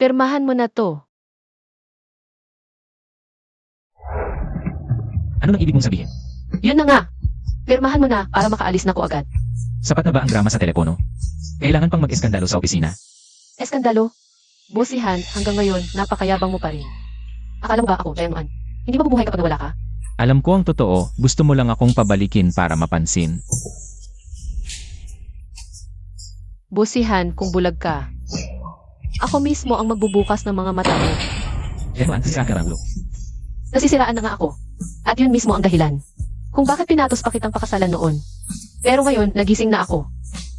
Pirmahan mo na to. Ano nang ibig mong sabihin? Yun na nga. Pirmahan mo na para makaalis na ko agad. Sapat na ba ang drama sa telepono? Kailangan pang mag-eskandalo sa opisina? Eskandalo. Bosihan, hanggang ngayon, napakayabang mo pa rin. Akala mo ba ako, Jayanguan? Hindi ba bubuhay kapag nawala ka? Alam ko ang totoo, gusto mo lang akong pabalikin para mapansin. Bosihan, kung bulag ka. Ako mismo ang magbubukas ng mga mata mo. Jayanguan, si Sakaranglo. Nasisiraan na nga ako. At yun mismo ang dahilan. Kung bakit pinatos pa kitang pakasalan noon. Pero ngayon, nagising na ako.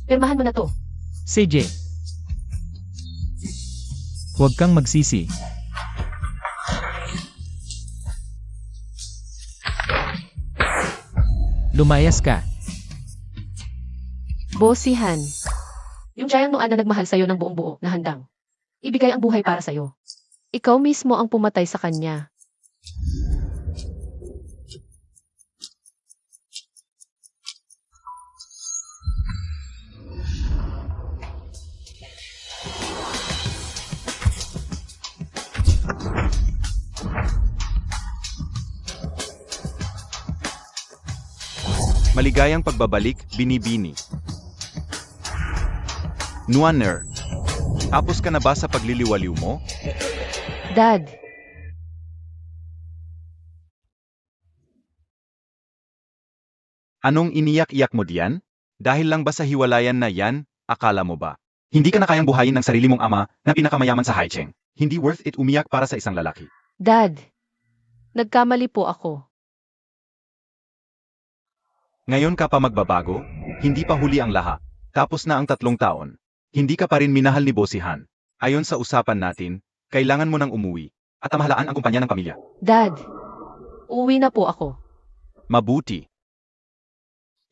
Pirmahan mo na to. CJ. Huwag kang magsisi. Lumayas ka. Bosihan. Yung Jayanguan na nagmahal sa'yo ng buong buo na handang. Ibigay ang buhay para sa'yo. Ikaw mismo ang pumatay sa kanya. Maligayang pagbabalik, Binibini. Nuaner, tapos ka na ba sa pagliliwaliw mo? Dad, Anong iniyak-iyak mo diyan? Dahil lang ba sa hiwalayan na yan, akala mo ba? Hindi ka na kayang buhayin ng sarili mong ama na pinakamayaman sa Haicheng. Hindi worth it umiyak para sa isang lalaki. Dad. Nagkamali po ako. Ngayon ka pa magbabago? Hindi pa huli ang lahat. Tapos na ang 3 taon. Hindi ka pa rin minahal ni Bosihan. Ayon sa usapan natin, kailangan mo nang umuwi at amahalaan ang kumpanya ng pamilya. Dad, uwi na po ako. Mabuti.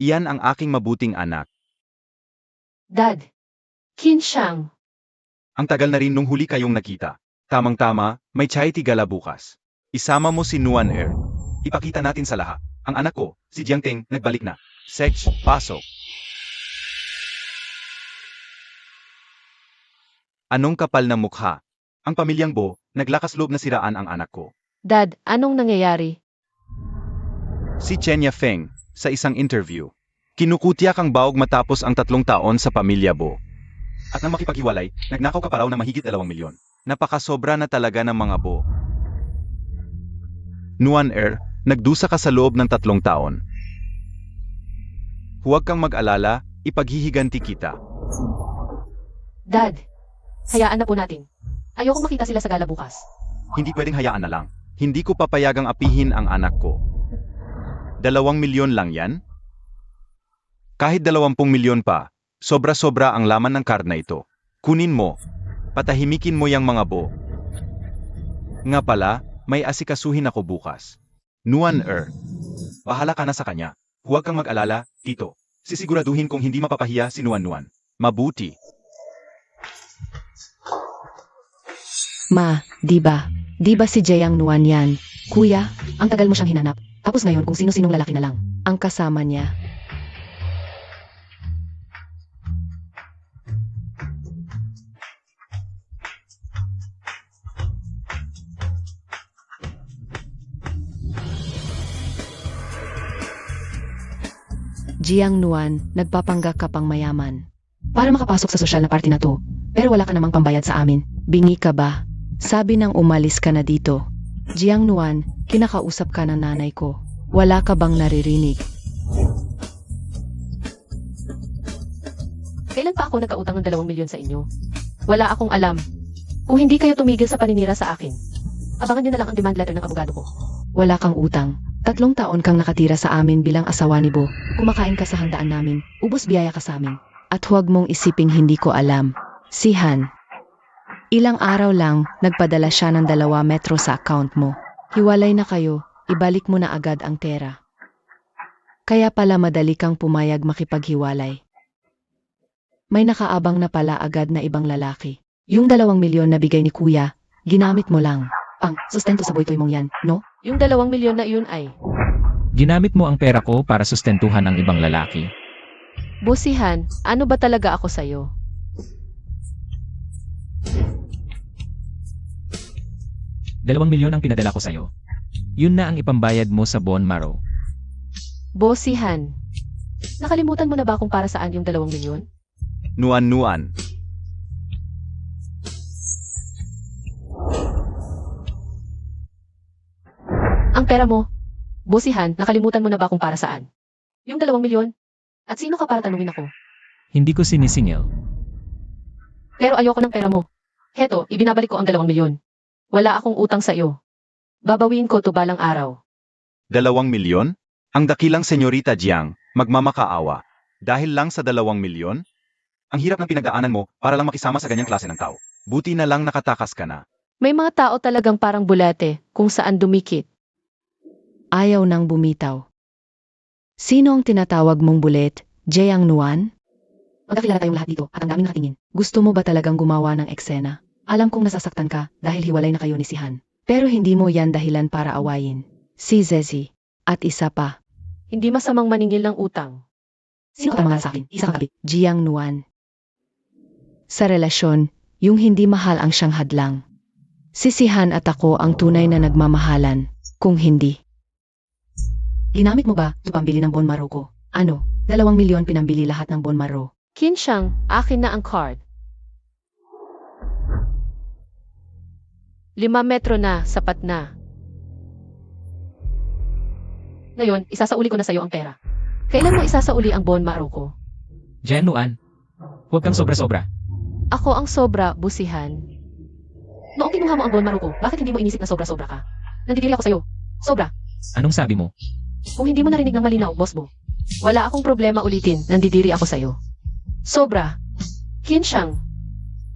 Iyan ang aking mabuting anak. Dad, Kinshang. Ang tagal na rin nung huli kayong nakita. Tamang-tama, may charity gala bukas. Isama mo si Nuan Air. Ipakita natin sa lahat. Ang anak ko, si Jiangteng, nagbalik na. Sej, pasok. Anong kapal na mukha? Ang pamilyang Bo, naglakas loob na siraan ang anak ko. Dad, anong nangyayari? Si Chenya Feng, sa isang interview. Kinukutya kang baog matapos ang 3 taon sa pamilya Bo. At nang makipaghiwalay, nagnakaw ka pa raw ng mahigit 2 milyon. Napakasobra na talaga ng mga Bo. Nuan Air, nagdusa ka sa loob ng 3 taon. Huwag kang mag-alala, ipaghihiganti kita. Dad, hayaan na po natin. Ayokong makita sila sa gala bukas. Hindi pwedeng hayaan na lang. Hindi ko papayagang apihin ang anak ko. 2 milyon lang yan? Kahit 20 milyon pa, sobra-sobra ang laman ng card na ito. Kunin mo. Patahimikin mo yang mga Bo. Nga pala, may asikasuhin ako bukas. Nuan Air. Bahala ka na sa kanya. Huwag kang mag-alala, tito. Sisiguraduhin kong hindi mapapahiya si Nuan Nuan. Mabuti. Ma, di ba? Di ba si Jayang Nuan yan? Kuya, ang tagal mo siyang hinanap. Tapos ngayon kung sino-sinong lalaki na lang ang kasama niya. Jiang Nuan, nagpapanggap ka pang mayaman. Para makapasok sa sosyal na party na to. Pero wala ka namang pambayad sa amin. Bingi ka ba? Sabi nang umalis ka na dito. Jiang Nuan, kinakausap ka ng nanay ko. Wala ka bang naririnig? Kailan pa ako nagkautang ng 2 milyon sa inyo? Wala akong alam. Kung hindi kayo tumigil sa paninira sa akin, abangan nyo na lang ang demand letter ng abogado ko. Wala kang utang. 3 taon kang nakatira sa amin bilang asawa ni Bo. Kumakain ka sa handaan namin. Ubos biyaya ka sa amin. At huwag mong isiping hindi ko alam. Si Han. Ilang araw lang, nagpadala siya ng 2 metro sa account mo. Hiwalay na kayo, ibalik mo na agad ang pera. Kaya pala madali kang pumayag makipaghiwalay. May nakaabang na pala agad na ibang lalaki. Yung 2 milyon na bigay ni kuya, ginamit mo lang. Pang sustento sa boytoy mong yan, no? Yung 2 milyon na iyon ay... Ginamit mo ang pera ko para sustentuhan ang ibang lalaki. Bosihan, ano ba talaga ako sa'yo? 2 milyon ang pinadala ko sa'yo. Yun na ang ipambayad mo sa bone marrow. Bosihan, nakalimutan mo na ba kung para saan yung 2 milyon? Nuan-nuan. Ang pera mo. Bosihan, nakalimutan mo na ba kung para saan? Yung 2 milyon? At sino ka para tanungin ako? Hindi ko sinisingil. Pero ayoko ng pera mo. Heto, ibinabalik ko ang 2 milyon. Wala akong utang sa iyo. Babawiin ko to balang araw. 2 milyon? Ang dakilang senyorita Jiang, magmamakaawa. Dahil lang sa 2 milyon? Ang hirap ng pinagdaanan mo para lang makisama sa ganyang klase ng tao. Buti na lang nakatakas ka na. May mga tao talagang parang bulate kung saan dumikit. Ayaw nang bumitaw. Sino ang tinatawag mong bulet, Jiang Nuan? Magkakilala tayong lahat dito at ang daming nakatingin. Gusto mo ba talagang gumawa ng eksena? Alam kong nasasaktan ka dahil hiwalay na kayo ni si Han. Pero hindi mo yan dahilan para awayin. Si Zezi. At isa pa, Hindi masamang maningil ng utang. Sino ka mga sa akin? Isa kang kabit. Jiang Nuan. Sa relasyon, yung hindi mahal ang siyang hadlang. Si Han at ako ang tunay na nagmamahalan. Kung hindi, Ginamit mo ba ito pambili ng bone marrow ko? ano, 2 milyon pinambili lahat ng bone marrow. Kinsyang, akin na ang card. 5 metro na, sapat na. Ngayon, isasauli ko na sa'yo ang pera. Kailan mo isasauli ang bone marrow ko? Jiang Nuan, huwag kang sobra-sobra. Ako ang sobra, busihan. Noong kinuha mo ang bone marrow ko, bakit hindi mo inisip na sobra-sobra ka? Nandidiri ako sa'yo. Sobra. Anong sabi mo? Kung hindi mo narinig ng malinaw, boss mo. Wala akong problema ulitin, nandidiri ako sa'yo. Sobra. Kinsyang.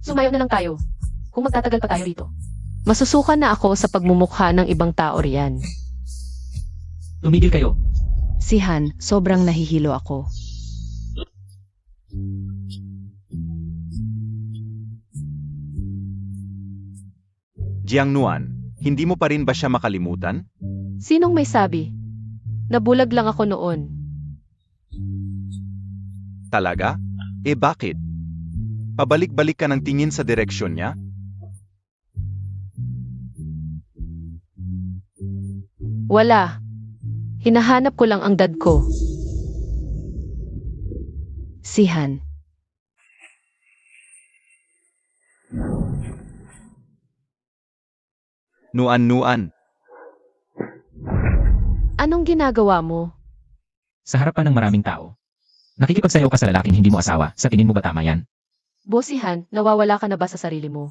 Sumayo na lang tayo. Kung magtatagal pa tayo rito. Masusukan na ako sa pagmumukha ng ibang tao riyan. Tumigil kayo. Si Han, sobrang nahihilo ako. Jiang Nuan, hindi mo pa rin ba siya makalimutan? Sinong may sabi? Nabulag lang ako noon. Talaga? Bakit? Pabalik-balik ka ng tingin sa direksyon niya? Wala. Hinahanap ko lang ang dad ko. Si Han. Nuan-nuan. Anong ginagawa mo? Sa harapan ng maraming tao. Nakikipagsayaw ka sa lalaking hindi mo asawa, sa tingin mo ba tama yan? Bosihan, nawawala ka na ba sa sarili mo?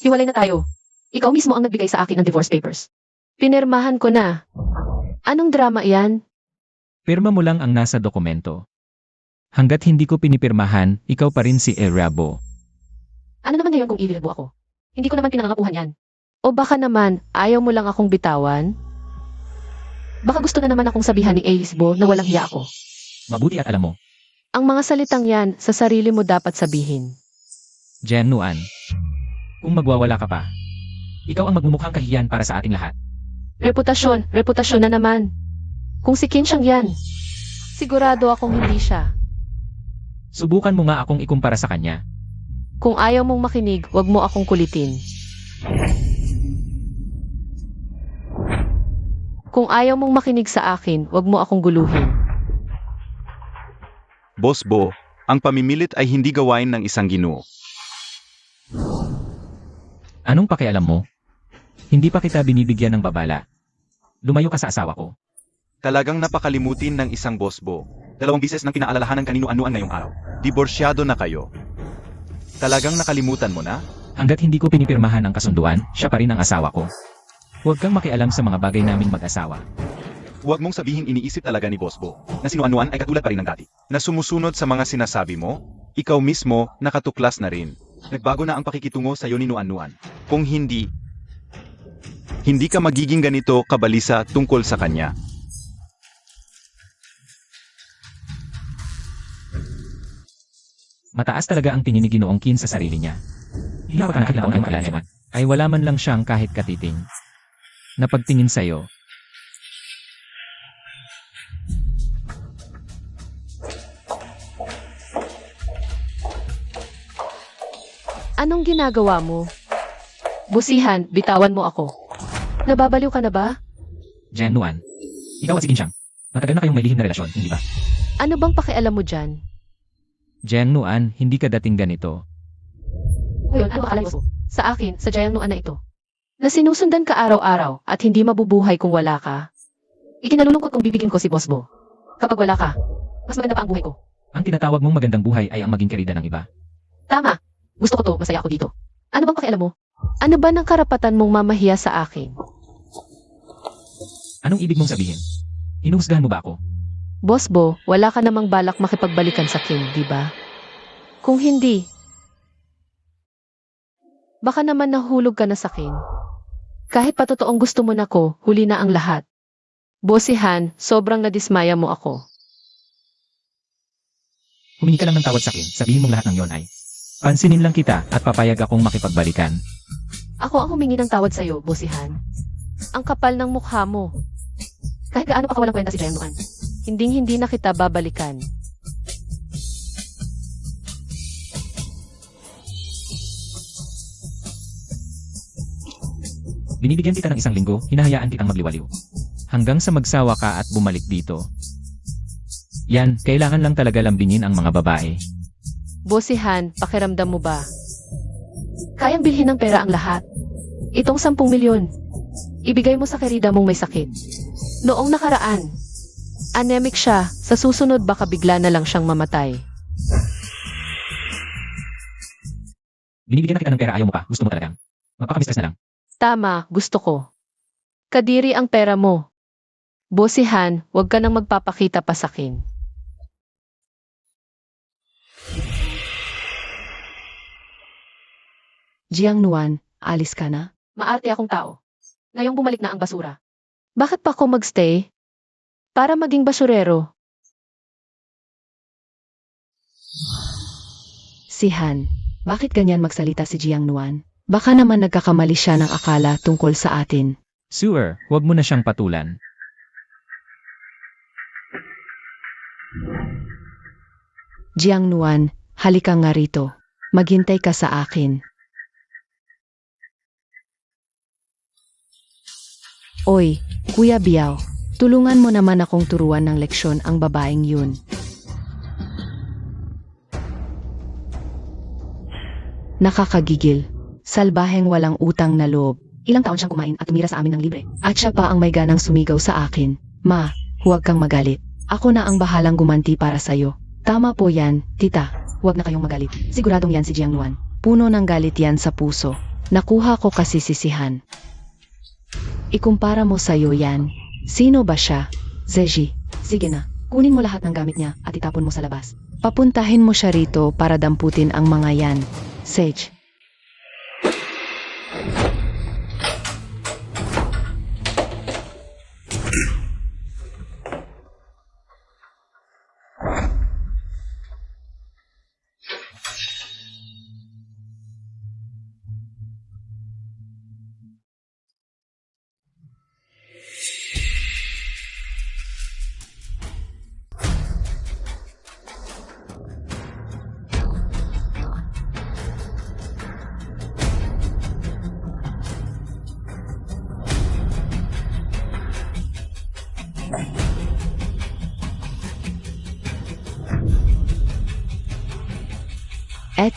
Hiwalay na tayo. Ikaw mismo ang nagbigay sa akin ng divorce papers. Pinirmahan ko na. Anong drama yan? Pirma mo lang ang nasa dokumento. Hanggat hindi ko pinipirmahan, ikaw pa rin si Erabo. Ano naman ngayon kung ililabo ako? Hindi ko naman pinangangakuhan yan. O baka naman, ayaw mo lang akong bitawan? Baka gusto na naman akong sabihan ni Aisbo na walang hiya ako. Mabuti at alam mo, Ang mga salitang yan, sa sarili mo dapat sabihin. Jiang Nuan, kung magwawala ka pa, ikaw ang magmumukhang kahiyan para sa ating lahat. Reputasyon na naman. Kung si Kinsyang yan, sigurado akong hindi siya. Subukan mo nga akong ikumpara sa kanya. Kung ayaw mong makinig, wag mo akong kulitin. Kung ayaw mong makinig sa akin, wag mo akong guluhin. Boss Bo, ang pamimilit ay hindi gawain ng isang ginoo. Anong pakialam mo? Hindi pa kita binibigyan ng babala. Lumayo ka sa asawa ko. Talagang napakalimutin ng isang Boss Bo. 2 bises nang pinaalalahanan kanino-anuan ngayong araw. Diborsyado na kayo. Talagang nakalimutan mo na? Hanggat hindi ko pinipirmahan ang kasunduan, siya pa rin ang asawa ko. Huwag kang makialam sa mga bagay naming mag-asawa. Huwag mong sabihin iniisip talaga ni Boss Bo na sinuanuan ay katulad pa rin ng dati. Na sumusunod sa mga sinasabi mo, ikaw mismo nakatuklas na rin. Nagbago na ang pakikitungo sa iyo ni Nuan-Nuan. Kung hindi ka magiging ganito kabalisa tungkol sa kanya. Mataas talaga ang tingin ni Ginoong Qin sa sarili niya. Hindi pa nakakita ng kalalaman. Ay wala man lang siyang kahit katiting. Napagtingin sa'yo. Anong ginagawa mo? Busihan, bitawan mo ako. Nababaliw ka na ba? Jen Nuan, ikaw at si Ginchang, matagal na kayong may lihim na relasyon, hindi ba? Ano bang pakialam mo dyan? Jen Nuan, hindi ka dating ganito. Ngayon, ano akala mo? Sa akin, sa Jayang Nuan na ito. Na sinusundan ka araw-araw at hindi mabubuhay kung wala ka. Ikinalulungkot kung bibigyan ko si Boss Bo. Kapag wala ka, mas maganda pa ang buhay ko. Ang tinatawag mong magandang buhay ay ang maging kerida ng iba. Tama. Gusto ko to, masaya ako dito. Ano bang pakialam mo? Ano ba ng karapatan mong mamahiya sa akin? Anong ibig mong sabihin? Hinuhusgahan mo ba ako? Boss Bo, wala ka namang balak makipagbalikan sa King, di ba? Kung hindi, baka naman nahulog ka na sa King. Kahit pa totoong gusto mo na ko, huli na ang lahat. Bossihan, sobrang nadismaya mo ako. Humingi ka lang ng tawad sa akin, sabihin mong lahat ng yon ay pansinin lang kita at papayag akong makipagbalikan. Ako ang humingi ng tawad sa'yo, Bossihan. Ang kapal ng mukha mo. Kahit gaano pa kawalang kwenta si Jayang Nuan, hinding-hindi na kita babalikan. Binibigyan kita ng 1 linggo, hinahayaan kitang magliwaliw. Hanggang sa magsawa ka at bumalik dito. Yan, kailangan lang talaga lambingin ang mga babae. Bossihan, pakiramdam mo ba? Kayang bilhin ng pera ang lahat. Itong 10 milyon. Ibigay mo sa kerida mong may sakit. Noong nakaraan, anemic siya, sa susunod baka bigla na lang siyang mamatay. Binibigyan na kita ng pera, ayaw mo pa, gusto mo talagang magpakamistress na lang. Tama, gusto ko. Kadiri ang pera mo. Bossihan, huwag ka nang magpapakita pa sa akin. Jiang Nuan, alis ka na? Maarte akong tao. Ngayong bumalik na ang basura. Bakit pa ako magstay? Para maging basurero. Si Han, bakit ganyan magsalita si Jiang Nuan? Baka naman nagkakamali siya ng akala tungkol sa atin. Sewer, huwag mo na siyang patulan. Jiang Nuan, halika nga rito. Maghintay ka sa akin. Oy, Kuya Biao, tulungan mo naman akong turuan ng leksyon ang babaeng yun. Nakakagigil. Salbaheng walang utang na loob. Ilang taon siyang kumain at tumira sa amin ng libre. At siya pa ang may ganang sumigaw sa akin. Ma, huwag kang magalit. Ako na ang bahalang gumanti para sa'yo. Tama po yan, tita. Huwag na kayong magalit. Siguradong yan si Jiang Nuan. Puno ng galit yan sa puso. Nakuha ko kasi sisihan. Ikumpara mo sa'yo yan. Sino ba siya? Zeji. Sige na. Kunin mo lahat ng gamit niya at itapon mo sa labas. Papuntahin mo siya rito para damputin ang mga yan. Sage.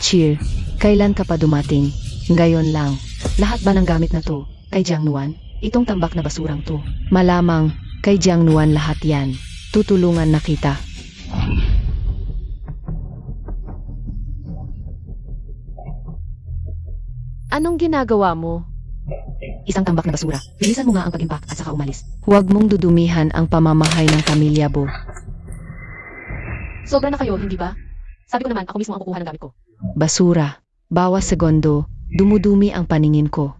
Cheer, kailan ka pa dumating? Ngayon lang. Lahat ba ng gamit na to? Kay Jiang Nuan? Itong tambak na basurang to. Malamang, kay Jiang Nuan lahat yan. Tutulungan na kita. Anong ginagawa mo? Isang tambak na basura. Bilisan mo nga ang pag-impact at saka umalis. Huwag mong dudumihan ang pamamahay ng pamilya Bo. Sobra na kayo, hindi ba? Sabi ko naman, ako mismo ang kukuha ng gamit ko. Basura. Bawas segundo, dumudumi ang paningin ko.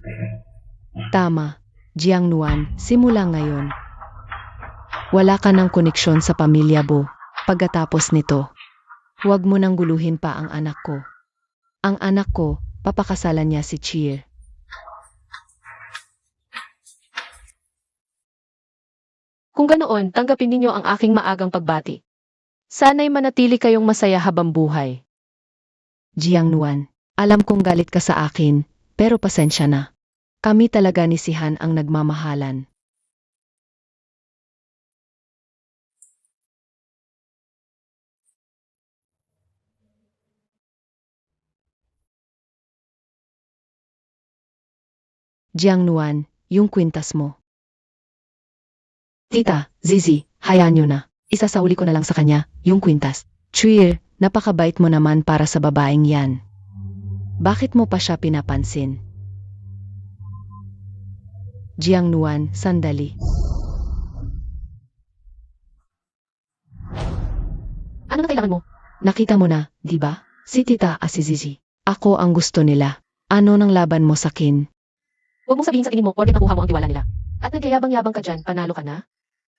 Tama, Jiang Nuan, simula ngayon. Wala ka ng koneksyon sa pamilya Bo. Pagkatapos nito, huwag mo nang guluhin pa ang anak ko. Ang anak ko, papakasalan niya si Cheer. Kung ganoon, tanggapin ninyo ang aking maagang pagbati. Sana'y manatili kayong masaya habang buhay. Jiang Nuan, alam kong galit ka sa akin, pero pasensya na. Kami talaga ni Sihan ang nagmamahalan. Jiang Nuan, yung kwintas mo. Tita, Zizi, hayaan nyo na. Isasauli ko na lang sa kanya, yung kwintas. Chuir, napakabait mo naman para sa babaeng yan. Bakit mo pa siya pinapansin? Jiang Nuan, sandali. Ano na kailangan mo? Nakita mo na, di ba? Si Tita at si Zizi. Ako ang gusto nila. Ano nang laban mo sa kin? Huwag mong sabihin sa tingin mo, porket nakuha mo ang tiwala nila. At nagyayabang-yabang ka dyan, panalo ka na?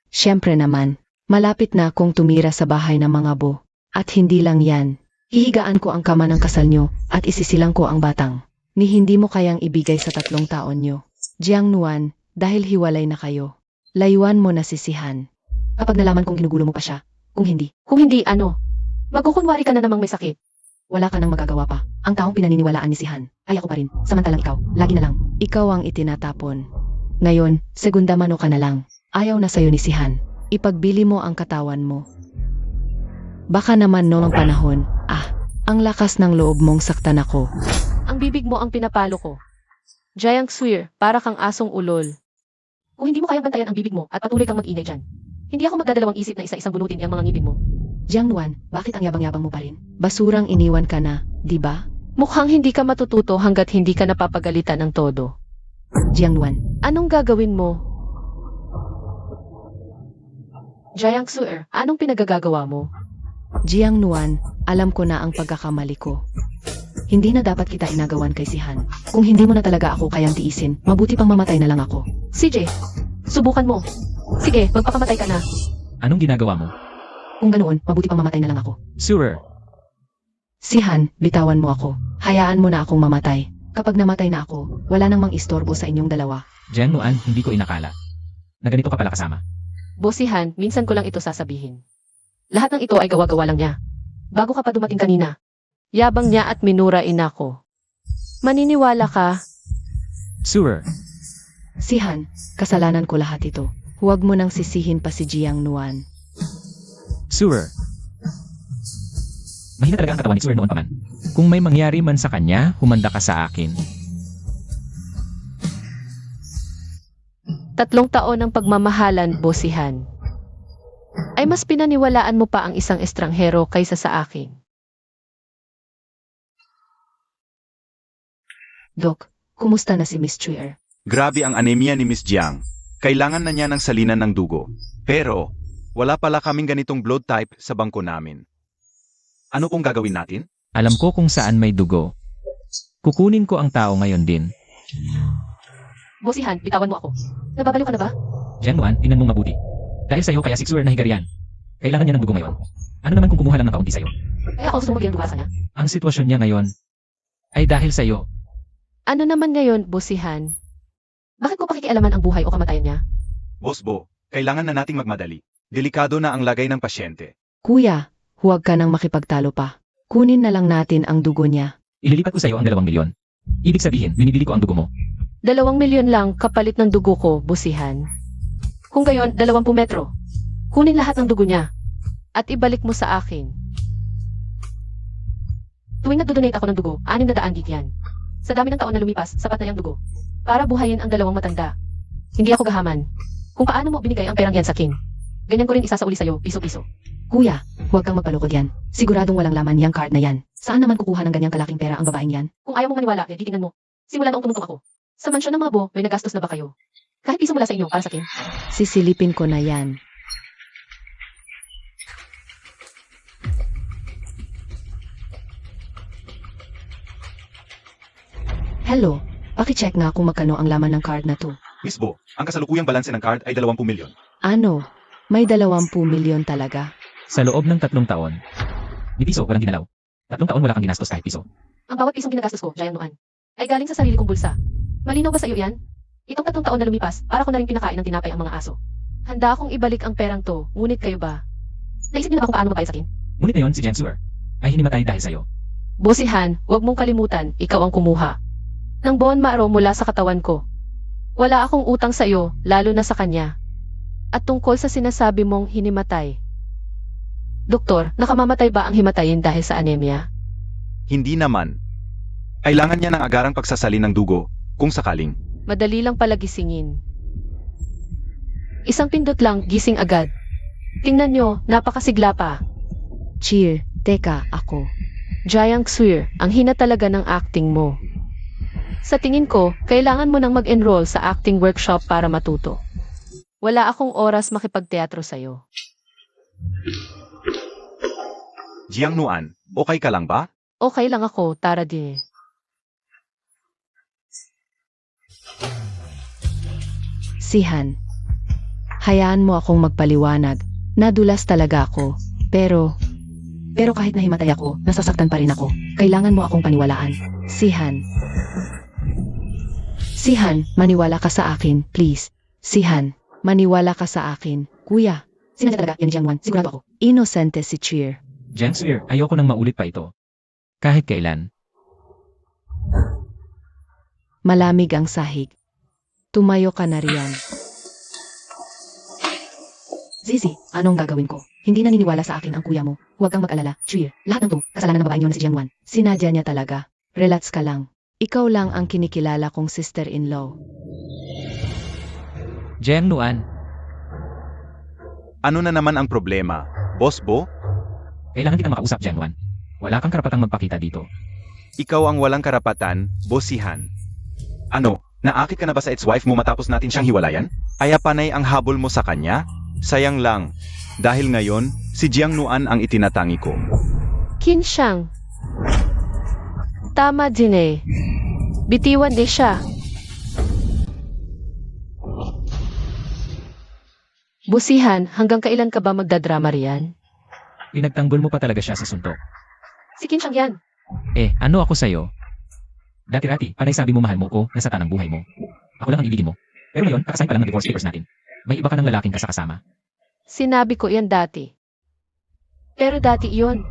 Siyempre naman, malapit na akong tumira sa bahay ng mga bo. At hindi lang yan. Hihigaan ko ang kama ng kasal nyo at isisilang ko ang batang. Ni hindi mo kayang ibigay sa 3 taon nyo. Jiang Nuan, dahil hiwalay na kayo. Layuan mo na si Sihan. Kapag nalaman kong ginugulo mo pa siya, kung hindi, ano? Magkukunwari ka na namang may sakit. Wala ka nang magagawa pa. Ang taong pinaniniwalaan ni Sihan, ay ako pa rin. Samantalang ikaw, lagi na lang. Ikaw ang itinatapon. Ngayon, segunda mano ka na lang. Ayaw na sa'yo ni Sihan. Ipagbili mo ang katawan mo. Baka naman noong panahon, ang lakas ng loob mong saktan ako. Ang bibig mo ang pinapalo ko. Jiang Suir, para kang asong ulol. Kung hindi mo kayang bantayan ang bibig mo at patuloy kang mag-ingay dyan, hindi ako magdadalawang isip na isa-isang bunutin ang mga ngipin mo. Jiang Nuan, bakit ang yabang-yabang mo pa rin? Basurang iniwan ka na, di ba? Mukhang hindi ka matututo hanggat hindi ka napapagalitan ng todo. Jiang Nuan, Anong gagawin mo? Jiang Suir, anong pinagagagawa mo? Jiang Nuan, alam ko na ang pagkakamali ko. Hindi na dapat kita inagawan kay Sihan. Kung hindi mo na talaga ako kayang tiisin, mabuti pang mamatay na lang ako. CJ, subukan mo. Sige, magpakamatay ka na. Anong ginagawa mo? Kung ganoon, mabuti pang mamatay na lang ako. Surer, Sihan, bitawan mo ako. Hayaan mo na akong mamatay. Kapag namatay na ako, wala nang mang-istorbo sa inyong dalawa. Jiang Nuan, hindi ko inakala na ganito ka pala kasama. Bosihan, minsan ko lang ito sasabihin. Lahat ng ito ay gawa-gawa lang niya. Bago ka pa dumating kanina, yabang niya at minurain ako. Maniniwala ka? Surer, Sihan, kasalanan ko lahat ito. Huwag mo nang sisihin pa si Jiang Nuan. Surer. Mahina talaga ang katawan ni Surer noon pa man. Kung may mangyari man sa kanya, humanda ka sa akin. 3 taon ng pagmamahalan, Bosihan. Ay mas pinaniwalaan mo pa ang isang estranghero kaysa sa akin. Dok, kumusta na si Miss Chuir? Grabe ang anemia ni Miss Jiang. Kailangan na niya ng salinan ng dugo. Pero, wala pala kaming ganitong blood type sa bangko namin. Ano pong gagawin natin? Alam ko kung saan may dugo. Kukunin ko ang tao ngayon din. Bosihan, bitawan mo ako. Nababaliw ka na ba? Jiang Nuan, tingnan mong mabuti. Dahil sa'yo kaya si Surer nahigarian. Kailangan niya ng dugo ngayon. Ano naman kung kumuha lang ng kaunti sa'yo? Kaya ako gusto mo bigyan duga sa niya. Ang sitwasyon niya ngayon ay dahil sa'yo. Ano naman ngayon, Bosihan? Bakit ko pakikialaman ang buhay o kamatayan niya? Boss Bo, kailangan na nating magmadali. Delikado na ang lagay ng pasyente. Kuya, huwag ka nang makipagtalo pa. Kunin na lang natin ang dugo niya. Ililipat ko sa'yo ang 2 milyon. Ibig sabihin, binibili ko ang dugo mo. 2 milyon lang kapalit ng dugo ko, Bosihan. Kung gayon, 20 metro. Kunin lahat ng dugo niya. At ibalik mo sa akin. Tuwing nagdodonate ako ng dugo, 600 gig yan. Sa dami ng taon na lumipas, sapat na yung dugo. Para buhayin ang 2 matanda. Hindi ako gahaman. Kung paano mo binigay ang perang yan sa king. Ganyan ko rin isasauli sa'yo, piso-piso. Kuya, huwag kang magpalukod yan. Siguradong walang laman yang card na yan. Saan naman kukuha ng ganyang kalaking pera ang babaeng yan? Kung ayaw mong maniwala, eh, titingnan mo. Simula noong tumutong ako. Sa mansyon ng mga bo, may nagastos na ba kayo? Kahit piso mula sa inyo, para sa king. Sisilipin ko na yan. Hello, pakicheck nga kung magkano ang laman ng card na to. Miss Bo, ang kasalukuyang balanse ng card ay 20 milyon. Ano? May 20 milyon talaga. Sa loob ng 3 taon. Ni piso, walang ginalaw. 3 taon wala kang ginastos kahit piso. Ang bawat pisong ginagastos ko, Jiang Nuan, ay galing sa sarili kong bulsa. Malinaw ba sa iyo yan? Itong 3 taon na lumipas, para ko na rin pinakain ng tinapay ang mga aso. Handa akong ibalik ang perang to, ngunit kayo ba? Naisip niyo na ba kung paano mabayad sa akin? Ngunit ngayon si Jiang Surer ay hinimatay dahil sa'yo. Bosihan, huwag mong kalimutan, ikaw ang kumuha. Ng bone marrow mula sa katawan ko. Wala akong utang sa iyo, lalo na sa kanya. At tungkol sa sinasabi mong hinimatay. Doktor, nakamamatay ba ang himatayin dahil sa anemia? Hindi naman. Kailangan niya ng agarang pagsasalin ng dugo, kung sakaling. Madali lang pala gisingin. Isang pindot lang, gising agad. Tingnan nyo, napakasigla pa. Cheer, teka, ako. Jiang Xuer, ang hina talaga ng acting mo. Sa tingin ko, kailangan mo nang mag-enroll sa acting workshop para matuto. Wala akong oras makipagteatro sa'yo. Jiang Nuan, okay ka lang ba? Okay lang ako, tara din. Sihan. Hayaan mo akong magpaliwanag. Nadulas talaga ako. Pero kahit nahimatay ako, nasasaktan pa rin ako. Kailangan mo akong paniwalaan. Sihan. Sihan, maniwala ka sa akin, please. Sihan, maniwala ka sa akin. Kuya, sinadya talaga yan Jiang Wan, sigurado ako. Inosente si Cheer. Jiang Xuer, ayoko nang maulit pa ito. Kahit kailan. Malamig ang sahig. Tumayo ka na riyan. Zizi, anong gagawin ko? Hindi naniniwala sa akin ang kuya mo. Huwag kang mag-alala, Cheer. Lahat ng to, kasalanan ng babaeng yun na si Jiang Wan. Sinadya niya talaga. Relax ka lang. Ikaw lang ang kinikilala kong sister-in-law. Jiang Nuan, Ano na naman ang problema? Boss Bo? kailangan kitang makausap, Jiang Wan. Wala kang karapatang magpakita dito. Ikaw ang walang karapatan, Bossihan. Ano, naakit ka na ba sa ex-wife mo matapos natin siyang hiwalayan? Aya panay ang habol mo sa kanya? Sayang lang. Dahil ngayon, si Jiang Nuan ang itinatangi ko. Qin Shang. Tama din eh. Bitiwan eh siya. Busihan, hanggang kailan ka ba magdadrama riyan? Pinagtanggol mo pa talaga siya sa suntok. Si Qin Shang yan. Ano ako sa'yo? Dati-rati, panay sabi mo mahal mo ko, nasa tanang buhay mo. Ako lang ang ibigin mo. Pero ngayon, kakasign pa lang ng divorce papers natin. May iba ka ng lalaking kasama. Sinabi ko yan dati. Pero dati iyon.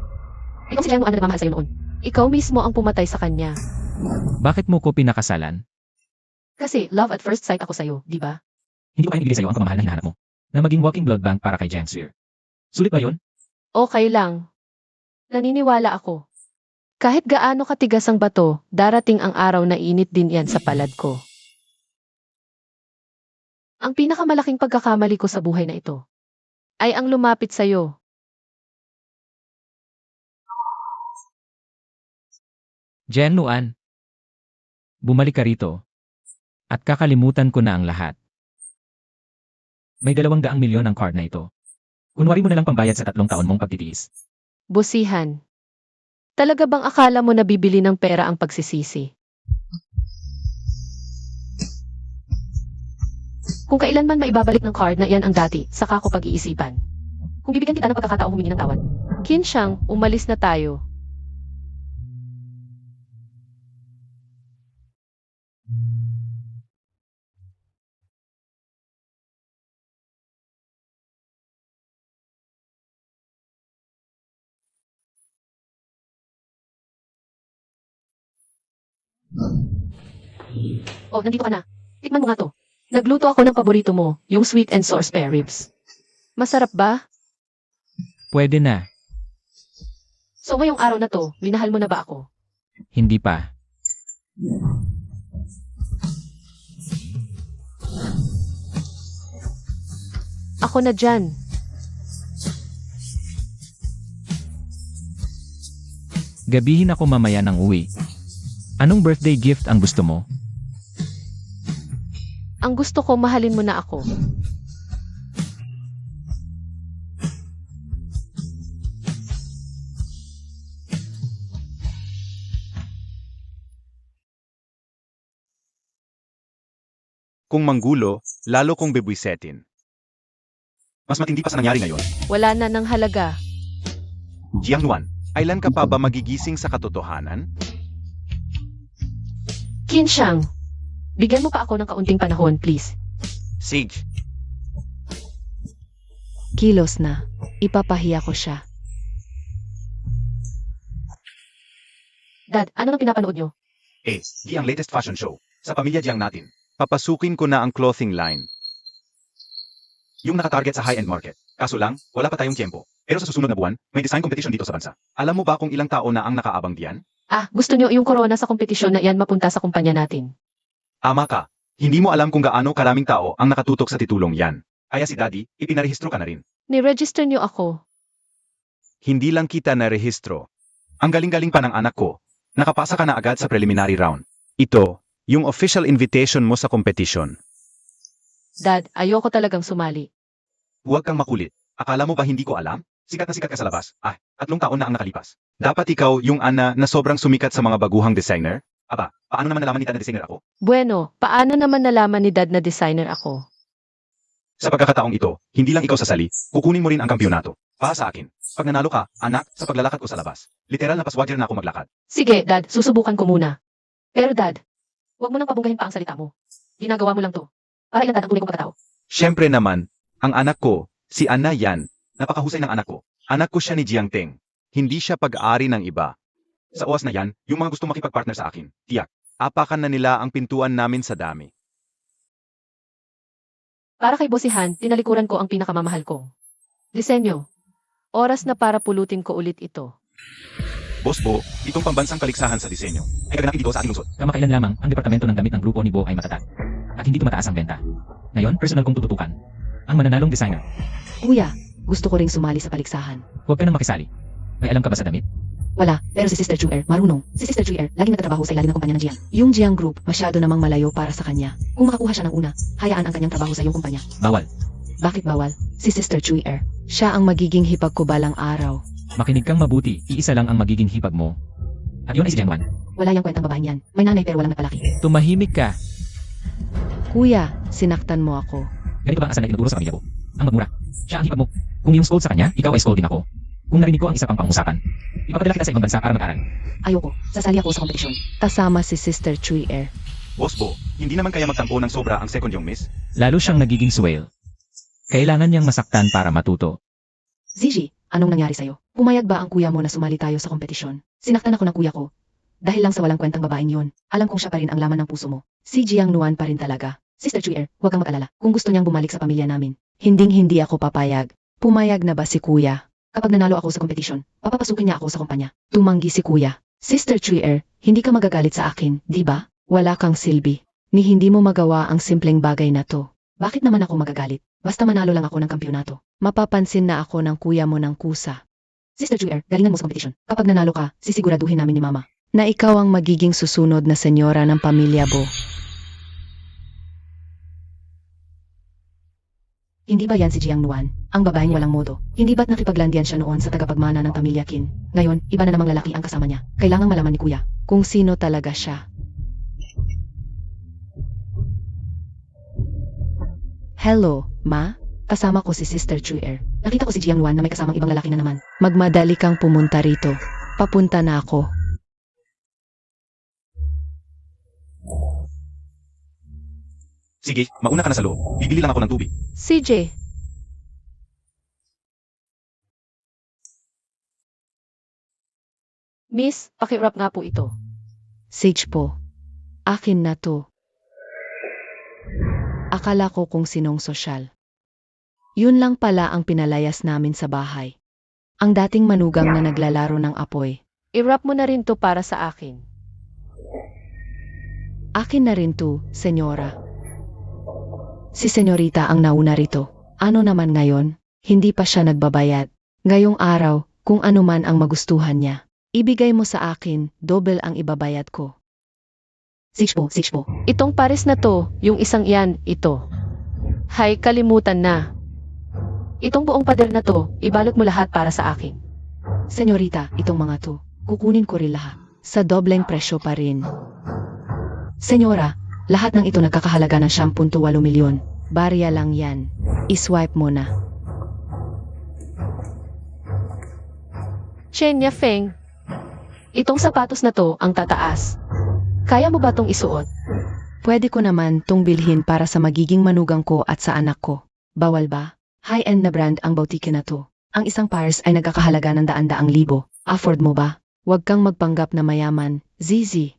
Ikaw si Jiang Nuan na nagmamahal sa'yo noon. Ikaw mismo ang pumatay sa kanya. Bakit mo ko pinakasalan? Kasi love at first sight ako sa'yo, di ba? Hindi ko kaya ibigay sa'yo ang pagmamahal na hinahanap mo. Na maging walking blood bank para kay Jiang Xuer. Sulit ba yun? Okay lang. Naniniwala ako. Kahit gaano katigas ang bato, darating ang araw na init din yan sa palad ko. Ang pinakamalaking pagkakamali ko sa buhay na ito ay ang lumapit sa'yo. Jiang Nuan, bumalik ka rito. At kakalimutan ko na ang lahat. May 200 milyon ang card na ito. Kunwari mo na lang pambayad sa 3 taon mong pagtitiis. Busihan. Talaga bang akala mo na bibili ng pera ang pagsisisi? Kung kailan man maibabalik ng card na iyan ang dati, saka ko pag-iisipan. Kung bibigyan kita ng pagkakataong humingi ng tawad. Qin Shang, umalis na tayo. Oh, nandito ka na. Tikman mo nga to. Nagluto ako ng paborito mo, yung sweet and sour spare ribs. Masarap ba? Pwede na. So ngayong araw na to, minahal mo na ba ako? Hindi pa. Ako na dyan. Gabihin ako mamaya ng uwi. Anong birthday gift ang gusto mo? Ang gusto ko, mahalin mo na ako. Kung manggulo, lalo kong bebwisetin. Mas matindi pa sa nangyari ngayon. Wala na ng halaga. Jiang Nuan, kailan ka pa ba magigising sa katotohanan? Qin Shang, bigyan mo pa ako ng kaunting panahon, please. Sige. Kilos na. Ipapahiya ko siya. Dad, ano nang pinapanood nyo? Di ang latest fashion show. Sa pamilya Jiang natin. Papasukin ko na ang clothing line. Yung nakatarget sa high-end market. Kaso lang, wala pa tayong tiyempo. Pero sa susunod na buwan, may design competition dito sa bansa. Alam mo ba kung ilang tao na ang nakaabang diyan? Gusto nyo yung corona sa kompetisyon na iyan mapunta sa kumpanya natin. Ama ka, hindi mo alam kung gaano karaming tao ang nakatutok sa titulong yan. Kaya si Daddy, ipinarehistro ka na rin. Ni-register nyo ako. Hindi lang kita narehistro. Ang galing-galing pa ng anak ko. Nakapasa ka na agad sa preliminary round. Ito, yung official invitation mo sa competition. Dad, ayoko talagang sumali. Huwag kang makulit. Akala mo ba hindi ko alam? Sikat na sikat ka sa labas. 3 taon na ang nakalipas. Dapat ikaw yung ana na sobrang sumikat sa mga baguhang designer? Aba, paano naman nalaman ni Dad na designer ako? Bueno, paano naman nalaman ni Dad na designer ako? Sa pagkakataong ito, hindi lang ikaw sasali, kukunin mo rin ang kampyonato. Para sa akin, pag nanalo ka, anak, sa paglalakad ko sa labas. Literal na paswadyer na ako maglakad. Sige, Dad, susubukan ko muna. Pero Dad, huwag mo nang pabunggahin pa ang salita mo. Ginagawa mo lang to. Para ilan ang tunay kong pagkatao. Siyempre naman, ang anak ko, si Ana yan, napakahusay ng anak ko. Anak ko siya ni Jiangteng. Hindi siya pag-ari ng iba. Sa oras na yan, yung mga gusto makipag-partner sa akin, tiyak, apakan na nila ang pintuan namin sa dami. Para kay Bosihan, tinalikuran ko ang pinakamamahal kong disenyo. Oras na para pulutin ko ulit ito. Boss Bo, itong pambansang kaligsahan sa disenyo ay gaganapin dito sa ating lungsod. Kamakailan lamang ang departamento ng damit ng grupo ni Bo ay matatag. At hindi tumataas ang benta. Ngayon, personal kong tututukan. Ang mananalong designer. Kuya, gusto ko ring sumali sa paligsahan. Huwag ka nang makisali. May alam ka ba sa damit? Wala, pero si Sister Juer, marunong. Si Sister Juer, laging nagtatrabaho sa ilalim ng kumpanya ng Jiang. Yung Jiang Group, masyado namang malayo para sa kanya. Kung makakuha siya ng una, hayaan ang kanyang trabaho sa iyong kumpanya. Bawal. Bakit bawal? Si Sister Juer, siya ang magiging hipag ko balang araw. Makinig kang mabuti, iisa lang ang magiging hipag mo. At yun ay si Jiangwan. Wala yang kwentang babaeng yan. May nanay pero walang nagpalaki. Tumahimik ka. Kuya, sinaktan mo ako. Ganito ba ang asal na itinuturo sa pamilya ko? Ang magmura. Siya ang hipag mo. Kung yung scold sa kanya, ikaw ay scold din ako. Kung narinig ko ang isa pang pangusapan, ipapadala kita sa ibang bansa para mag-aral. Ayoko, sasali ako sa kompetisyon. Kasama si Sister Juer. Boss Bo, hindi naman kaya magtampo ng sobra ang second yung miss? Lalo siyang nagiging swale. Kailangan niyang masaktan para matuto. Zizi, anong nangyari sa'yo? Pumayag ba ang kuya mo na sumali tayo sa kompetisyon? Sinaktan ako ng kuya ko. Dahil lang sa walang kwentang babaeng yon, alam kong siya pa rin ang laman ng puso mo. Si Jiang Nuan pa rin talaga. Sister Juer, huwag kang mag-alala. Kung gusto niyang bumalik sa pamilya namin, hindi ako papayag. Pumayag na ba si kuya? Kapag nanalo ako sa kompetisyon, papapasukin niya ako sa kumpanya. Tumanggi si kuya. Sister Juer, hindi ka magagalit sa akin, di ba? Wala kang silbi. Ni hindi mo magawa ang simpleng bagay na to. Bakit naman ako magagalit? Basta manalo lang ako ng kampyonato. Mapapansin na ako ng kuya mo ng kusa. Sister Juer, galingan mo sa kompetisyon. Kapag nanalo ka, sisiguraduhin namin ni Mama na ikaw ang magiging susunod na senyora ng pamilya Bo. Hindi ba yan si Jiang Nuan, ang babaeng walang modo? Hindi ba't nakipaglandian siya noon sa tagapagmana ng pamilya Qin? Ngayon, iba na namang lalaki ang kasama niya. Kailangang malaman ni kuya kung sino talaga siya. Hello, Ma? Kasama ko si Sister Juer. Nakita ko si Jiang Nuan na may kasamang ibang lalaki na naman. Magmadali kang pumunta rito. Papunta na ako. Sige, mauna ka na sa loob. Bibili lang ako ng tubig. CJ, Miss, pakirap nga po ito. Sage po. Akin na to. Akala ko kung sinong sosyal. Yun lang pala ang pinalayas namin sa bahay. Ang dating manugang na naglalaro ng apoy. I-wrap mo na rin to para sa akin. Akin na rin to, senyora. Si senyorita ang nauna rito. Ano naman ngayon? Hindi pa siya nagbabayad. Ngayong araw, kung ano man ang magustuhan niya, ibigay mo sa akin, double ang ibabayad ko. Sage po. Itong pares na to, yung isang iyan, ito. Hay, kalimutan na. Itong buong pader na to, ibalot mo lahat para sa akin. Senyorita, itong mga to, kukunin ko rin lahat. Sa dobleng presyo pa rin. Senyora, lahat ng ito nagkakahalaga ng 10.8 milyon. Barya lang yan. I-swipe mo na. Chenya Feng, itong sapatos na to ang tataas. Kaya mo ba tong isuot? Pwede ko naman tong bilhin para sa magiging manugang ko at sa anak ko. Bawal ba? High-end na brand ang boutique na to. Ang isang pairs ay nagkakahalaga ng daan-daang libo. Afford mo ba? Huwag kang magpanggap na mayaman, Zizi.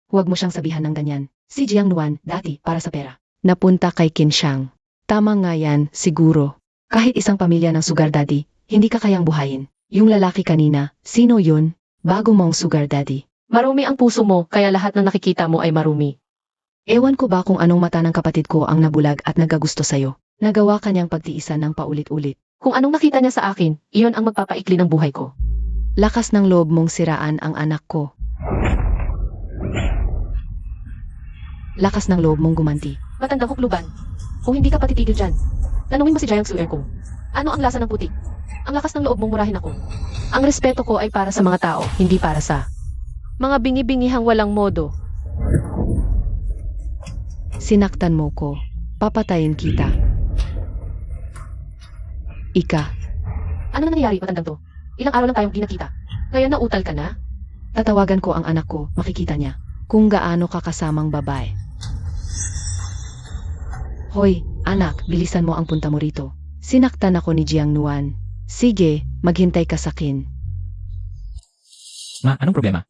Huwag mo siyang sabihan ng ganyan. Si Jiang Nuan, dati, para sa pera. Napunta kay Kinshang. Tama nga yan, siguro. Kahit isang pamilya ng sugar daddy, hindi ka kayang buhayin. Yung lalaki kanina, sino yun? Bago mong sugar daddy. Marumi ang puso mo, kaya lahat ng nakikita mo ay marumi. Ewan ko ba kung anong mata ng kapatid ko ang nabulag at nagagusto sa'yo. Nagawa kanyang pagtiisan ng paulit-ulit. Kung anong nakita niya sa akin, iyon ang magpapaikli ng buhay ko. Lakas ng loob mong siraan ang anak ko. Lakas ng loob mong gumanti. Matandang hukluban. Kung hindi ka patitigil dyan, tanungin mo si Jiang Suer kung ano ang lasa ng putik. Ang lakas ng loob mong murahin ako. Ang respeto ko ay para sa mga tao, hindi para sa mga bingi-bingihang walang modo. Sinaktan mo ko. Papatayin kita. Ika. Ano na nangyayari, matandang to? Ilang araw lang tayong di nakita. Kaya nautal ka na? Tatawagan ko ang anak ko, makikita niya. Kung gaano ka kasamang babae. Hoy, anak, bilisan mo ang punta mo rito. Sinaktan ako ni Jiang Nuan. Sige, maghintay ka sa akin. Ma, anong problema?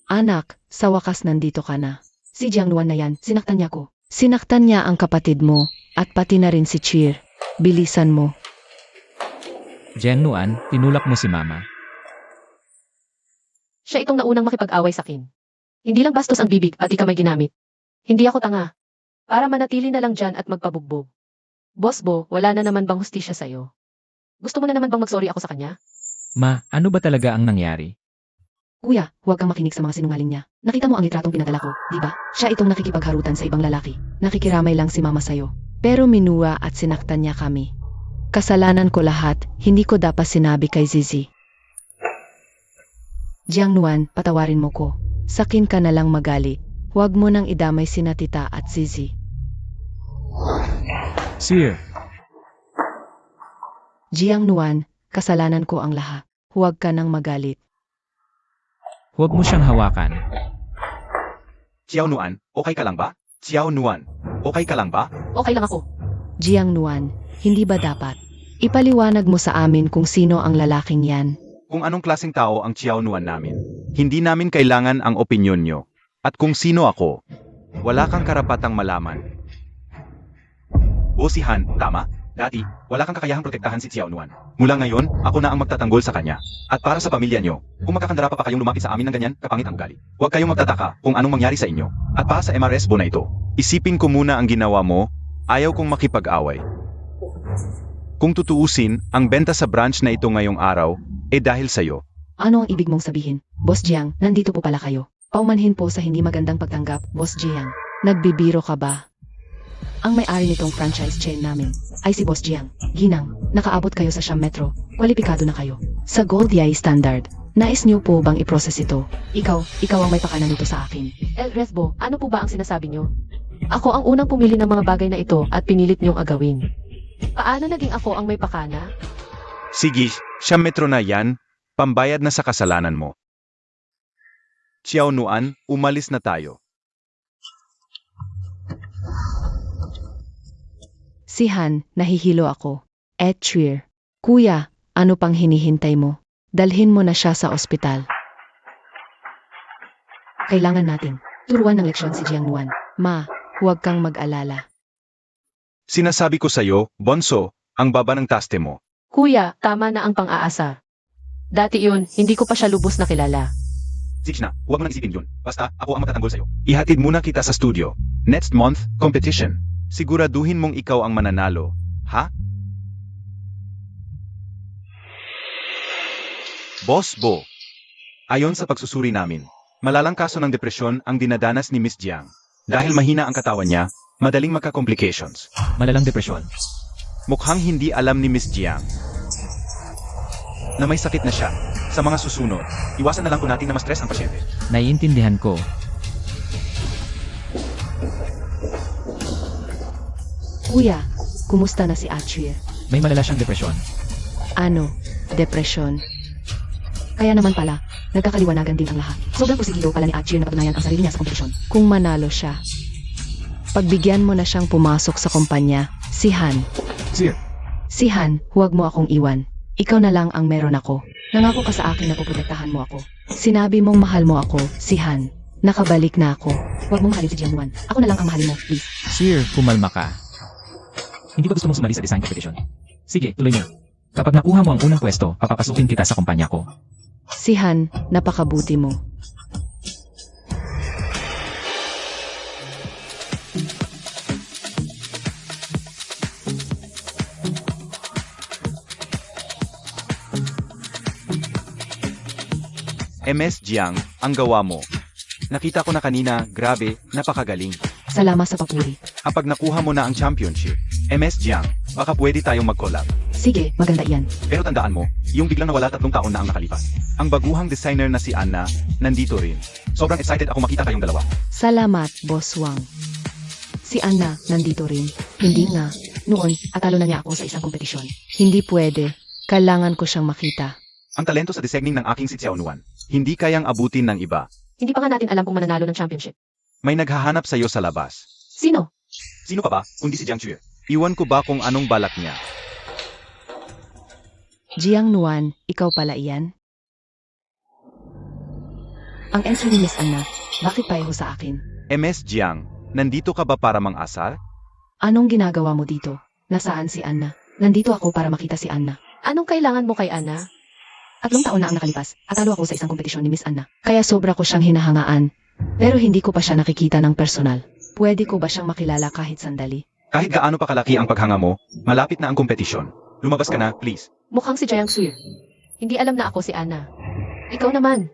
Anak, sa wakas nandito ka na. Si Jiang Nuan na yan, sinaktan niya ko. Sinaktan niya ang kapatid mo, at pati na rin si Cheer. Bilisan mo. Jiang Nuan, tinulak mo si Mama. Siya itong naunang makipag-away sa akin. Hindi lang bastos ang bibig at ika may ginamit. Hindi ako tanga. Para manatili na lang dyan at magpabugbog. Boss Bo, wala na naman bang hustisya sa'yo? Gusto mo na naman bang mag-sorry ako sa kanya? Ma, ano ba talaga ang nangyari? Kuya, huwag kang makinig sa mga sinungaling niya. Nakita mo ang litratong pinadala ko, di ba? Siya itong nakikipagharutan sa ibang lalaki. Nakikiramay lang si mama sa'yo. Pero minua at sinaktan niya kami. Kasalanan ko lahat, hindi ko dapat sinabi kay Zizi. Jiang Nuan, patawarin mo ko. Sakin ka na lang magalit. Huwag mo nang idamay sina tita at Zizi. Sir, Jiang Nuan, kasalanan ko ang lahat. Huwag ka nang magalit. huwag mo siyang hawakan. Xiao Nuan, okay ka lang ba? Xiao Nuan, okay ka lang ba? Okay lang ako. Jiang Nuan, hindi ba dapat? Ipaliwanag mo sa amin kung sino ang lalaking yan. Kung anong klaseng tao ang Xiao Nuan namin. Hindi namin kailangan ang opinyon nyo. At kung sino ako, wala kang karapatang malaman. O si Han, tama? Dati, wala kang kakayahang protektahan si Xiao Nuan. Mula ngayon, ako na ang magtatanggol sa kanya. At para sa pamilya nyo, kung magkakandara pa kayong lumapit sa amin ng ganyan, kapangit ang ugali. Huwag kayong magtataka kung anong mangyari sa inyo. At para sa MRS Bo na ito, isipin ko muna ang ginawa mo, ayaw kong makipag-away. Kung tutuusin, ang benta sa branch na ito ngayong araw, dahil sa'yo. Ano ang ibig mong sabihin? Boss Jiang, nandito po pala kayo. Paumanhin po sa hindi magandang pagtanggap, Boss Jiang. Nagbibiro ka ba? Ang may-ari nitong franchise chain namin ay si Boss Jiang. Ginang, nakaabot kayo sa Siam Metro. Kwalipikado na kayo. Sa Gold Yai Standard, nais niyo po bang i-process ito? Ikaw ang may pakana nito sa akin. El Resbo, ano po ba ang sinasabi niyo? Ako ang unang pumili ng mga bagay na ito at pinilit niyong agawin. Paano naging ako ang may pakana? Sige, Siam Metro na yan, pambayad na sa kasalanan mo. Xiao Nuan, umalis na tayo. Si Han, nahihilo ako. Trier. Kuya, ano pang hinihintay mo? Dalhin mo na siya sa ospital. Kailangan natin turuan ng leksyon si Jiang Nuan. Ma, huwag kang mag-alala. Sinasabi ko sa'yo, Bonso, ang baba ng taste mo. Kuya, tama na ang pang-aasa. Dati yun, hindi ko pa siya lubos na kilala. Sige na, huwag mo nang isipin yun. Basta, ako ang magtatanggol sa'yo. Ihatid muna kita sa studio. Next month, competition. Siguraduhin mong ikaw ang mananalo. Ha? Boss Bo. Ayon sa pagsusuri namin, malalang kaso ng depresyon ang dinadanas ni Miss Jiang. Dahil mahina ang katawan niya, madaling magka-complications. Malalang depresyon. Mukhang hindi alam ni Miss Jiang na may sakit na siya. Sa mga susunod, iwasan na lang po natin na ma-stress ang pasyente. Naiintindihan ko. Kuya, kumusta na si Trier? May malala siyang depresyon. Ano? Depresyon? Kaya naman pala, nagkakaliwanagan din ang lahat. Sobrang posigido pala ni Trier na patunayan ang sarili niya sa kompetisyon. Kung manalo siya, pagbigyan mo na siyang pumasok sa kumpanya, si Han. Sir. Si Han, huwag mo akong iwan. Ikaw na lang ang meron ako. Nangako ka sa akin na poprotektahan mo ako. Sinabi mong mahal mo ako, si Han. Nakabalik na ako. Huwag mong mahalin si Jiang Nuan. Ako na lang ang mahalin mo, please. Sir, kumalma ka. Hindi ba gusto mong sumali sa design competition? Sige, tuloy mo. Kapag nakuha mo ang unang pwesto, papapasukin kita sa kumpanya ko. Si Han, napakabuti mo. MS Jiang, ang gawa mo. Nakita ko na kanina, grabe, napakagaling. Salamat sa papuri. Kapag nakuha mo na ang championship, MS Jiang, baka pwede tayong mag-collab. Sige, maganda iyan. Pero tandaan mo, yung biglang nawala 3 taon na ang nakalipas. Ang baguhang designer na si Anna, nandito rin. Sobrang excited ako makita kayong dalawa. Salamat, Boss Wang. Si Anna, nandito rin. Hindi nga. Noon, atalo na niya ako sa isang kompetisyon. Hindi pwede. Kailangan ko siyang makita. Ang talento sa designing ng aking si Xiao Nuan, hindi kayang abutin ng iba. Hindi pa nga natin alam kung mananalo ng championship. May naghahanap sa'yo sa labas. Sino? Sino pa ba, kundi si Jiang Chue? Iwan ko ba kung anong balak niya? Jiang Nuan, ikaw pala iyan? Ang entry ni Miss Anna. Bakit pareho sa akin? MS Jiang, nandito ka ba para mang-asar? Anong ginagawa mo dito? Nasaan si Anna? Nandito ako para makita si Anna. Anong kailangan mo kay Anna? 3 taon na ang nakalipas. Atalo ako sa isang kompetisyon ni Miss Anna. Kaya sobra ko siyang hinahangaan. Pero hindi ko pa siya nakikita ng personal. Pwede ko ba siyang makilala kahit sandali? Kahit gaano pa kalaki ang paghanga mo, malapit na ang kompetisyon. Lumabas ka na, please. Mukhang si Jiang Sui. Hindi alam na ako si Anna. Ikaw naman.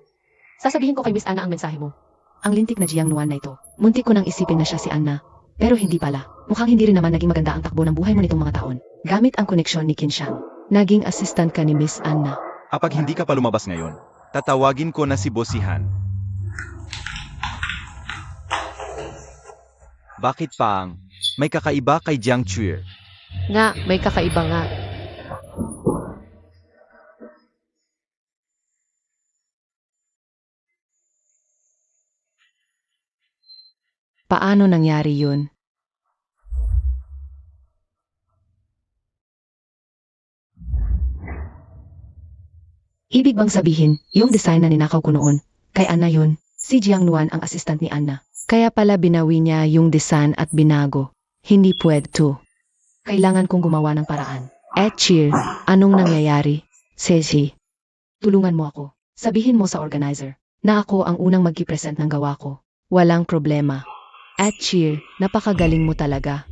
Sasabihin ko kay Miss Anna ang mensahe mo. Ang lintik na Jiang Nuan na ito. Muntik ko nang isipin na siya si Anna. Pero hindi pala. Mukhang hindi rin naman naging maganda ang takbo ng buhay mo nitong mga taon. Gamit ang koneksyon ni Qin Shang. Naging assistant ka ni Miss Anna. Kapag hindi ka pa lumabas ngayon, tatawagin ko na si Bosihan. Bakit pang? May kakaiba kay Jiang Chue. Nga, may kakaiba nga. Paano nangyari yun? Ibig bang sabihin, yung design na ninakaw ko noon, kay Anna yun, si Jiang Nuan ang assistant ni Anna. Kaya pala binawi niya yung design at binago. Hindi pwede to. Kailangan kong gumawa ng paraan. Cheer, anong nangyayari? Ceci, Tulungan mo ako. Sabihin mo sa organizer na ako ang unang mag-present ng gawa ko. walang problema. Cheer, napakagaling mo talaga.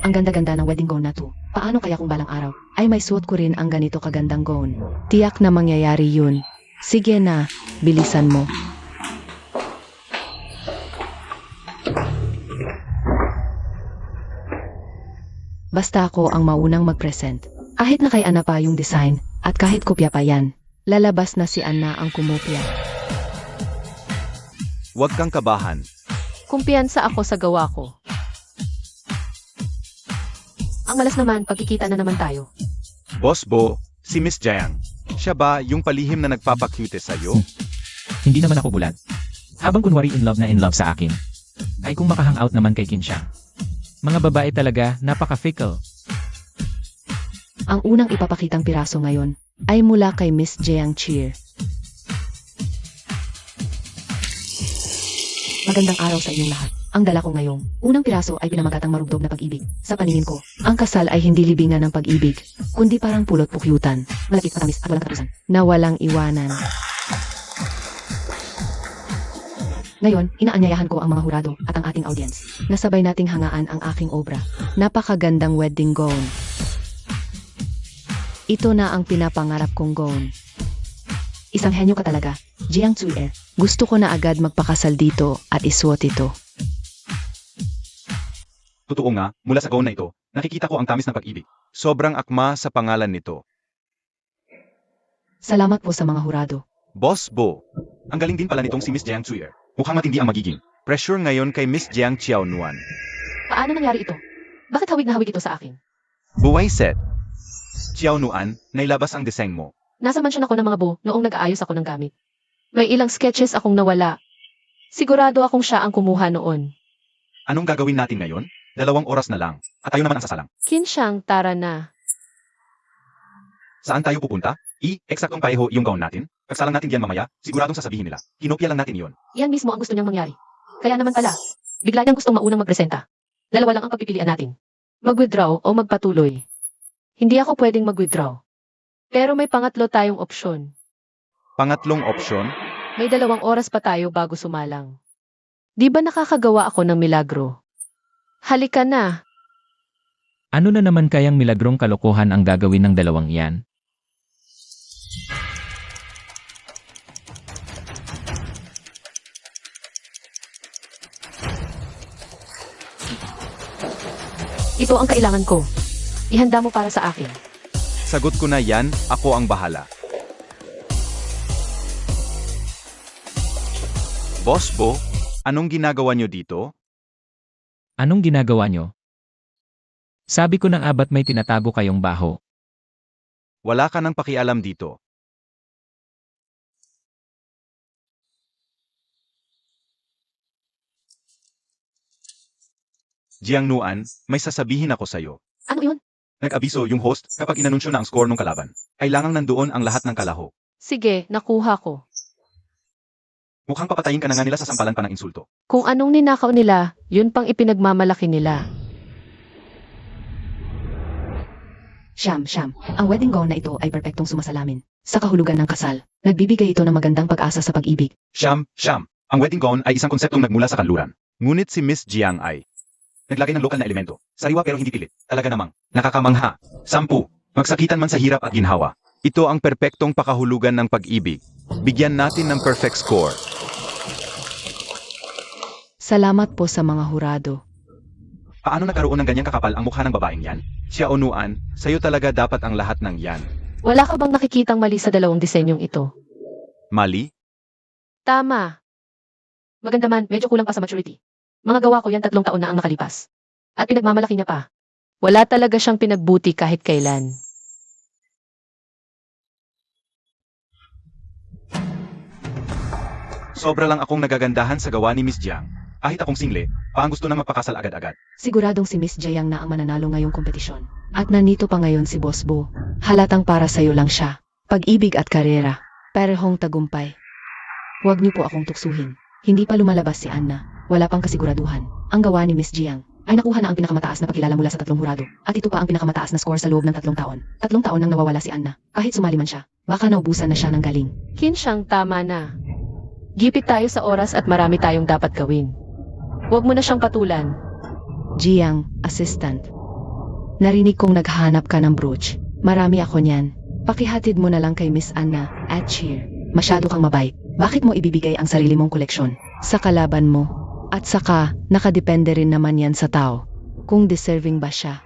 Ang ganda-ganda ng wedding gown na to. Paano kaya kung balang araw ay may suot ko rin ang ganito kagandang gown? Tiyak na mangyayari yun. Sige na, bilisan mo. Basta ako ang maunang mag-present. Kahit na kay Anna pa yung design, at kahit kopya pa yan. Lalabas na si Anna ang kumopya. Huwag kang kabahan. Kumpiyansa ako sa gawa ko. Ang malas naman, pagkikita na naman tayo. Boss Bo, si Miss Jiang. Siya ba yung palihim na nagpapakute sa'yo? Hindi naman ako bulag. Habang kunwari in love sa akin, ay kung makahangout naman kay Qin Shang. Mga babae talaga, napaka-fickle. Ang unang ipapakitang piraso ngayon. Ay mula kay Miss Jiang Cheer. Magandang araw sa inyong lahat. Ang dala ko ngayong unang piraso ay pinamagatang marugdog na pag-ibig. Sa paningin ko, ang kasal ay hindi libingan ng pag-ibig, kundi parang pulot pukyutan, malapit matamis at walang katapusan. Na walang iwanan. Ngayon, inaanyayahan ko ang mga hurado at ang ating audience. Nasabay nating hangaan ang aking obra. Napakagandang wedding gown. Ito na ang pinapangarap kong gown. Isang henyo ka talaga, Jiang Tsui. Gusto ko na agad magpakasal dito at isuot ito. Totoo nga, mula sa gown na ito, nakikita ko ang tamis ng pag-ibig. Sobrang akma sa pangalan nito. Salamat po sa mga hurado. Boss Bo, ang galing din pala nitong si Miss Jiang Tsui. Mukhang matindi ang magiging pressure ngayon kay Miss Jiang Xiao Nuan. Paano nangyari ito? Bakit hawig na hawig ito sa akin? Buway set. Xiao Nuan, nailabas ang design mo. Nasa mansyon ako ng mga bo noong nag-aayos ako ng gamit. May ilang sketches akong nawala. Sigurado akong siya ang kumuha noon. Anong gagawin natin ngayon? 2 oras na lang. At tayo naman ang sasalang. Qin Shang, tara na. Saan tayo pupunta? Eksaktong pareho yung gown natin. Pagsalang natin diyan mamaya, siguradong sasabihin nila. Kinopya lang natin iyon. Yan mismo ang gusto niyang mangyari. Kaya naman pala, bigla niyang gustong maunang magpresenta. Dalawa lang ang pagpipilian natin. Mag-withdraw o magpatuloy. Hindi ako pwedeng mag-withdraw. Pero may pangatlo tayong opsyon. Pangatlong opsyon, May 2 oras pa tayo bago sumalang. Di ba nakakagawa ako ng milagro? Halika na. Ano na naman kayang milagrong kalokohan ang gagawin ng dalawang iyan? Ito ang kailangan ko. Ihanda mo para sa akin. sagot ko na yan, ako ang bahala. Boss Bo, anong ginagawa niyo dito? Anong ginagawa nyo? Sabi ko ng abat may tinatago kayong baho. Wala ka nang pakialam dito. Jiang Nuan, may sasabihin ako sa'yo. Ano yun? Nag-abiso yung host kapag inanunsyo na ang score ng kalaban. Kailangang nandoon ang lahat ng kalaho. Sige, nakuha ko. Mukhang papatayin ka na nga nila sa sampalan pa ng insulto. Kung anong ninakaw nila, yun pang ipinagmamalaki nila. Siyam. Ang wedding gown na ito ay perpektong sumasalamin. Sa kahulugan ng kasal, nagbibigay ito ng magandang pag-asa sa pag-ibig. Siyam. Ang wedding gown ay isang konseptong nagmula sa kanluran. Ngunit si Miss Jiang ay naglagay ng lokal na elemento. Sariwa pero hindi pilit. Talaga namang nakakamangha. 10. Magsakitan man sa hirap at ginhawa. Ito ang perpektong pakahulugan ng pag-ibig. Bigyan natin ng perfect score. Salamat po sa mga hurado. Paano nagkaroon ng ganyang kakapal ang mukha ng babaeng yan? Siya o Nuan, sa'yo talaga dapat ang lahat ng yan. Wala ka bang nakikitang mali sa 2 disenyong ito? Mali? Tama. Maganda man, medyo kulang pa sa maturity. Mga gawa ko yan 3 taon na ang nakalipas. At pinagmamalaki niya pa. Wala talaga siyang pinagbuti kahit kailan. Sobra lang akong nagagandahan sa gawa ni Miss Jiang. Kahit akong single, paang gusto na magpakasal agad-agad. Siguradong si Miss Jiang na ang mananalo ngayong kompetisyon. At nandito pa ngayon si Boss Bo. Halatang para sa'yo lang siya. Pag-ibig at karera. Parehong tagumpay. Huwag niyo po akong tuksuhin. Hindi pa lumalabas si Anna. Wala pang kasiguraduhan. Ang gawa ni Miss Jiang ay nakuha na ang pinakamataas na pagkilala mula sa 3 hurado. At ito pa ang pinakamataas na score sa loob ng 3 taon. 3 taon nang nawawala si Anna. Kahit sumali man siya, baka naubusan na siya ng galing. Kinsyang tama na. Gipit tayo sa oras at marami tayong dapat gawin. Huwag mo na siyang patulan. Jiang, assistant. Narinig kong naghanap ka ng brooch. Marami ako niyan. Pakihatid mo na lang kay Miss Anna at cheer. Masyado kang mabait. Bakit mo ibibigay ang sarili mong koleksyon sa kalaban mo? At saka, nakadepende rin naman yan sa tao. Kung deserving ba siya.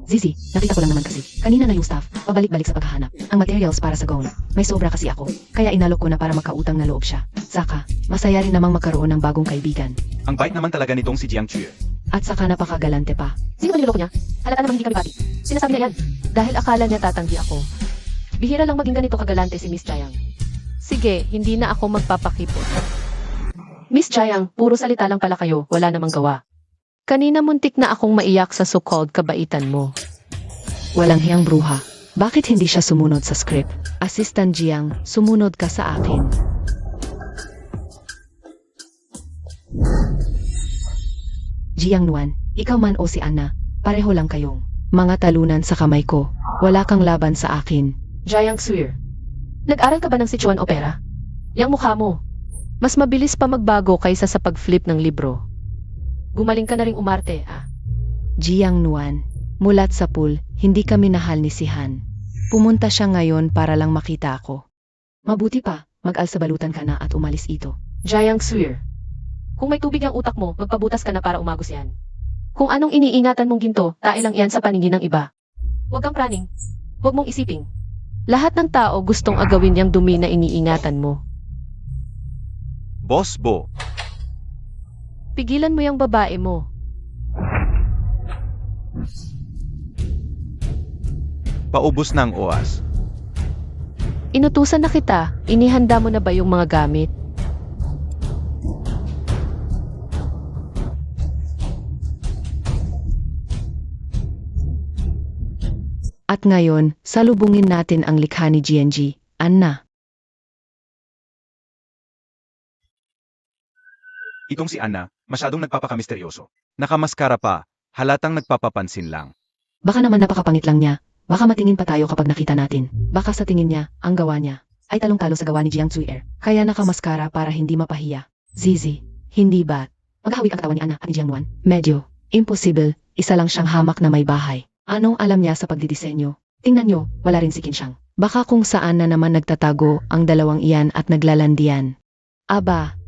Zizi, nakita ko lang naman kasi. Kanina na yung staff, pabalik-balik sa paghahanap. Ang materials para sa gown. May sobra kasi ako. Kaya inalok ko na para makautang na loob siya. Saka, masaya rin namang magkaroon ng bagong kaibigan. Ang bait naman talaga nitong si Jiang Chue. At saka napakagalante pa. Sino ba niloloko niya? Halata namang hindi kami pati. Sinasabi niya yan. Dahil akala niya tatanggi ako. Bihira lang maging ganito kagalante si Miss Jiang. Sige, hindi na ako magpapakipot. Miss Jiang, puro salita lang pala kayo, wala namang gawa. Kanina muntik na akong maiyak sa so-called kabaitan mo. Walang hiyang bruha. Bakit hindi siya sumunod sa script? Assistant Jiang, sumunod ka sa akin. Jiang Nuan, ikaw man o si Anna, pareho lang kayong mga talunan sa kamay ko. Wala kang laban sa akin. Jiang Suir, nag-aral ka ba ng Sichuan Opera? Yang mukha mo, mas mabilis pa magbago kaysa sa pag-flip ng libro. Gumaling ka na ring umarte, ah. Jiang Nuan, mulat sa pool, hindi kami nahal ni si Han. Pumunta siya ngayon para lang makita ako. Mabuti pa, mag-alsabalutan ka na at umalis ito. Jiang Suir, kung may tubig ang utak mo, magpabutas ka na para umagos yan. Kung anong iniingatan mong ginto, tae lang yan sa paningin ng iba. Huwag kang praning. Huwag mong isiping. Lahat ng tao gustong agawin yung dumi na iniingatan mo. Boss Bo, Pigilan mo yung babae mo. paubos na ang oras. Inutusan na kita, inihanda mo na ba yung mga gamit? At ngayon, salubungin natin ang likha ni GNG, Anna. Itong si Anna, masyadong nagpapakamisteryoso. Nakamaskara pa, halatang nagpapapansin lang. Baka naman napakapangit lang niya. Baka matingin pa tayo kapag nakita natin. Baka sa tingin niya, ang gawa niya ay talong-talo sa gawa ni Jiang Zuier. Kaya nakamaskara para hindi mapahiya. Zizi, hindi ba? Maghahawik ang katawan ni Anna at ni Jiang Nuan? Medyo. Imposible. Isa lang siyang hamak na may bahay. Anong alam niya sa pagdidisenyo? Tingnan niyo, wala rin si Kinshang. Baka kung saan na naman nagtatago ang dalawang iyan at naglalandian. Aba.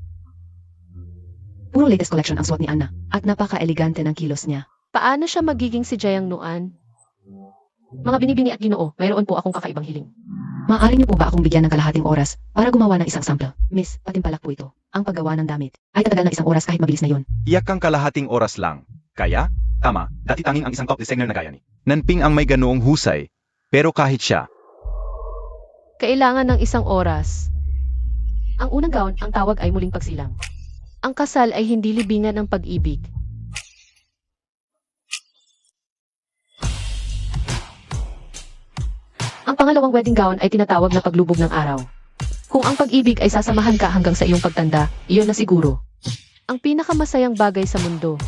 Puro latest collection ang suot ni Anna at napaka-elegante ng kilos niya. Paano siya magiging si Jiang Nuan? Mga binibini at ginoo, mayroon po akong kakaibang hiling. Maaari niyo po ba akong bigyan ng kalahating oras para gumawa ng isang sample? Miss, patimpalak po ito. Ang paggawa ng damit ay tatagal ng 1 oras kahit mabilis na yon. Iyak kang kalahating oras lang. Kaya? Tama, dati tanging ang isang top designer na gaya ni Nanping ang may ganoong husay. Pero kahit siya, Kailangan ng 1 oras. Ang unang gown, ang tawag ay muling pagsilang. Ang kasal ay hindi libingan ng pag-ibig. Ang pangalawang wedding gown ay tinatawag na paglubog ng araw. Kung ang pag-ibig ay sasamahan ka hanggang sa iyong pagtanda, iyon na siguro. Ang pinakamasayang bagay sa mundo.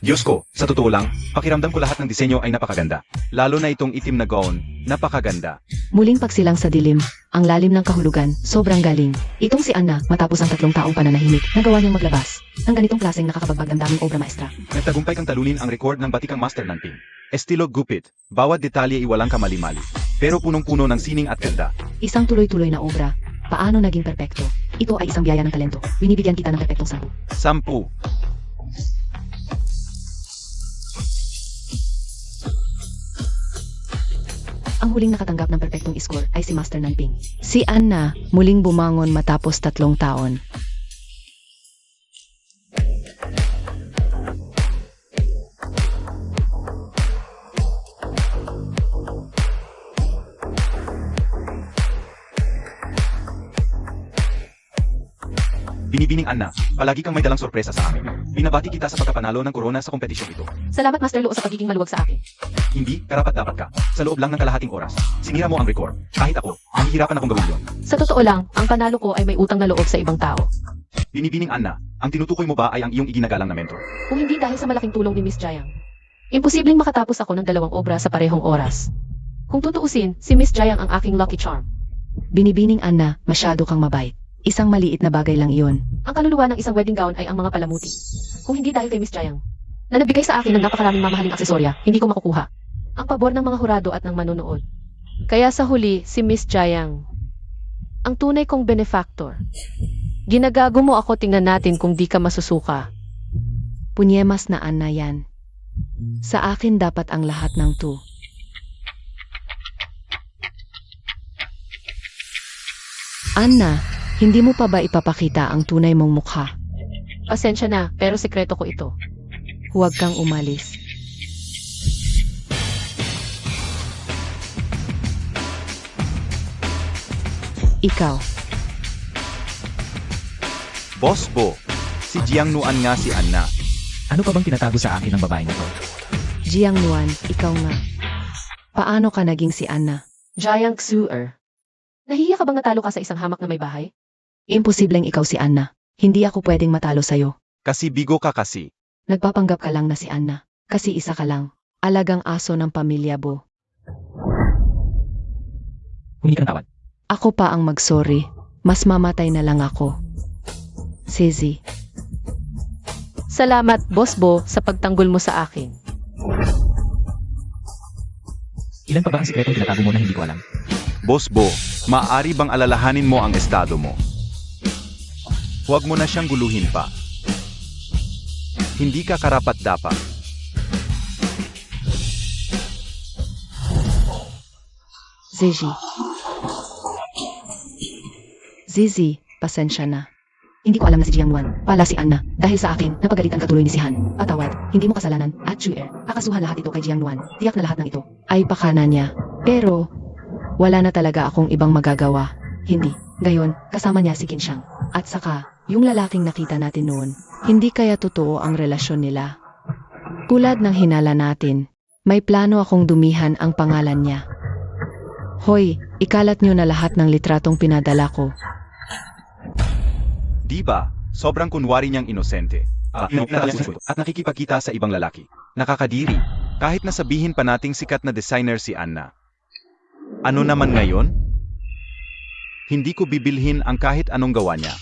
Diyos ko, sa totoo lang, pakiramdam ko lahat ng disenyo ay napakaganda. Lalo na itong itim na gown, napakaganda. Muling pagsilang sa dilim, ang lalim ng kahulugan, sobrang galing. Itong si Anna, matapos ang 3 taong pananahimik, nagawa niyang maglabas ng ganitong klaseng nakakabagbag ng daming obra maestra. Nagtagumpay kang talunin ang record ng batikang master ng Ping. Estilo gupit, bawat detalye iwalang kamali-mali. Pero punong-puno ng sining at ganda. Isang tuloy-tuloy na obra. Paano naging perpekto? Ito ay isang biyaya ng talento. Binibigyan kita ng perpektong 10. 10. Ang huling nakatanggap ng perpektong score ay si Master Nanping. Si Anna muling bumangon matapos 3 taon. Binibining Anna, palagi kang may dalang sorpresa sa amin. Binabati kita sa pagkapanalo ng korona sa kompetisyon ito. Salamat Master Luo sa pagiging maluwag sa akin. Hindi, karapat-dapat ka. Sa loob lang ng kalahating oras. Sinira mo ang record. Kahit ako, nahihirapan akong gawin yun. Sa totoo lang, ang panalo ko ay may utang na loob sa ibang tao. Binibining Anna, ang tinutukoy mo ba ay ang iyong iginagalang na mentor? Kung hindi dahil sa malaking tulong ni Miss Jiang. Imposibleng makatapos ako ng 2 obra sa parehong oras. Kung tutuusin, si Miss Jiang ang aking lucky charm. Binibining Anna, masyado kang mabait. Isang maliit na bagay lang iyon. Ang kaluluwa ng isang wedding gown ay ang mga palamuti. Kung hindi dahil kay Miss Jiang, na nabigay sa akin ng napakaraming mamahaling aksesorya, hindi ko makukuha ang pabor ng mga hurado at ng manonood. Kaya sa huli, si Miss Jiang, ang tunay kong benefactor. Ginagago mo ako, tingnan natin kung di ka masusuka. Punyemas na Anna yan. Sa akin dapat ang lahat ng to. Anna, hindi mo pa ba ipapakita ang tunay mong mukha? Pasensya na, pero sekreto ko ito. Huwag kang umalis. Ikaw. Boss Bo, si Jiang Nuan nga si Anna. Ano pa bang tinatago sa akin ng babaeng ito? Jiang Nuan, ikaw nga. Paano ka naging si Anna? Jiang Xuer. Nahihiya ka bang natalo ka sa isang hamak na may bahay? Imposibleng ikaw si Anna. Hindi ako pwedeng matalo sa'yo. Kasi bigo ka kasi. Nagpapanggap ka lang na si Anna. Kasi isa ka lang. Alagang aso ng pamilya Bo. Humingi ka ng tawad. Ako pa ang magsorry. Mas mamatay na lang ako. Zizi. Salamat, Boss Bo, sa pagtanggol mo sa akin. Ilan pa ba ang sikretong tinatago mo na hindi ko alam? Boss Bo, maaari bang alalahanin mo ang estado mo? Huwag mo na siyang guluhin pa. Hindi ka karapat-dapat. Zizi. Zizi, pasensya na. Hindi ko alam na si Jiang Nuan. Pala si Anna. Dahil sa akin, napagalitan ka tuloy ni si Han. Patawad, hindi mo kasalanan. At Xuer, kakasuhan lahat ito kay Jiang Nuan. Tiyak na lahat ng ito ay pakana niya. Pero, wala na talaga akong ibang magagawa. Hindi. Gayon, kasama niya si Kinshang. At saka, yung lalaking nakita natin noon, hindi kaya totoo ang relasyon nila. Tulad ng hinala natin, may plano akong dumihan ang pangalan niya. Hoy, ikalat nyo na lahat ng litratong pinadala ko. Di ba? Sobrang kunwari niyang inosente. At nakikipagkita sa ibang lalaki. Nakakadiri. Kahit nasabihin pa nating sikat na designer si Anna. Ano naman ngayon? Hindi ko bibilhin ang kahit anong gawa niya.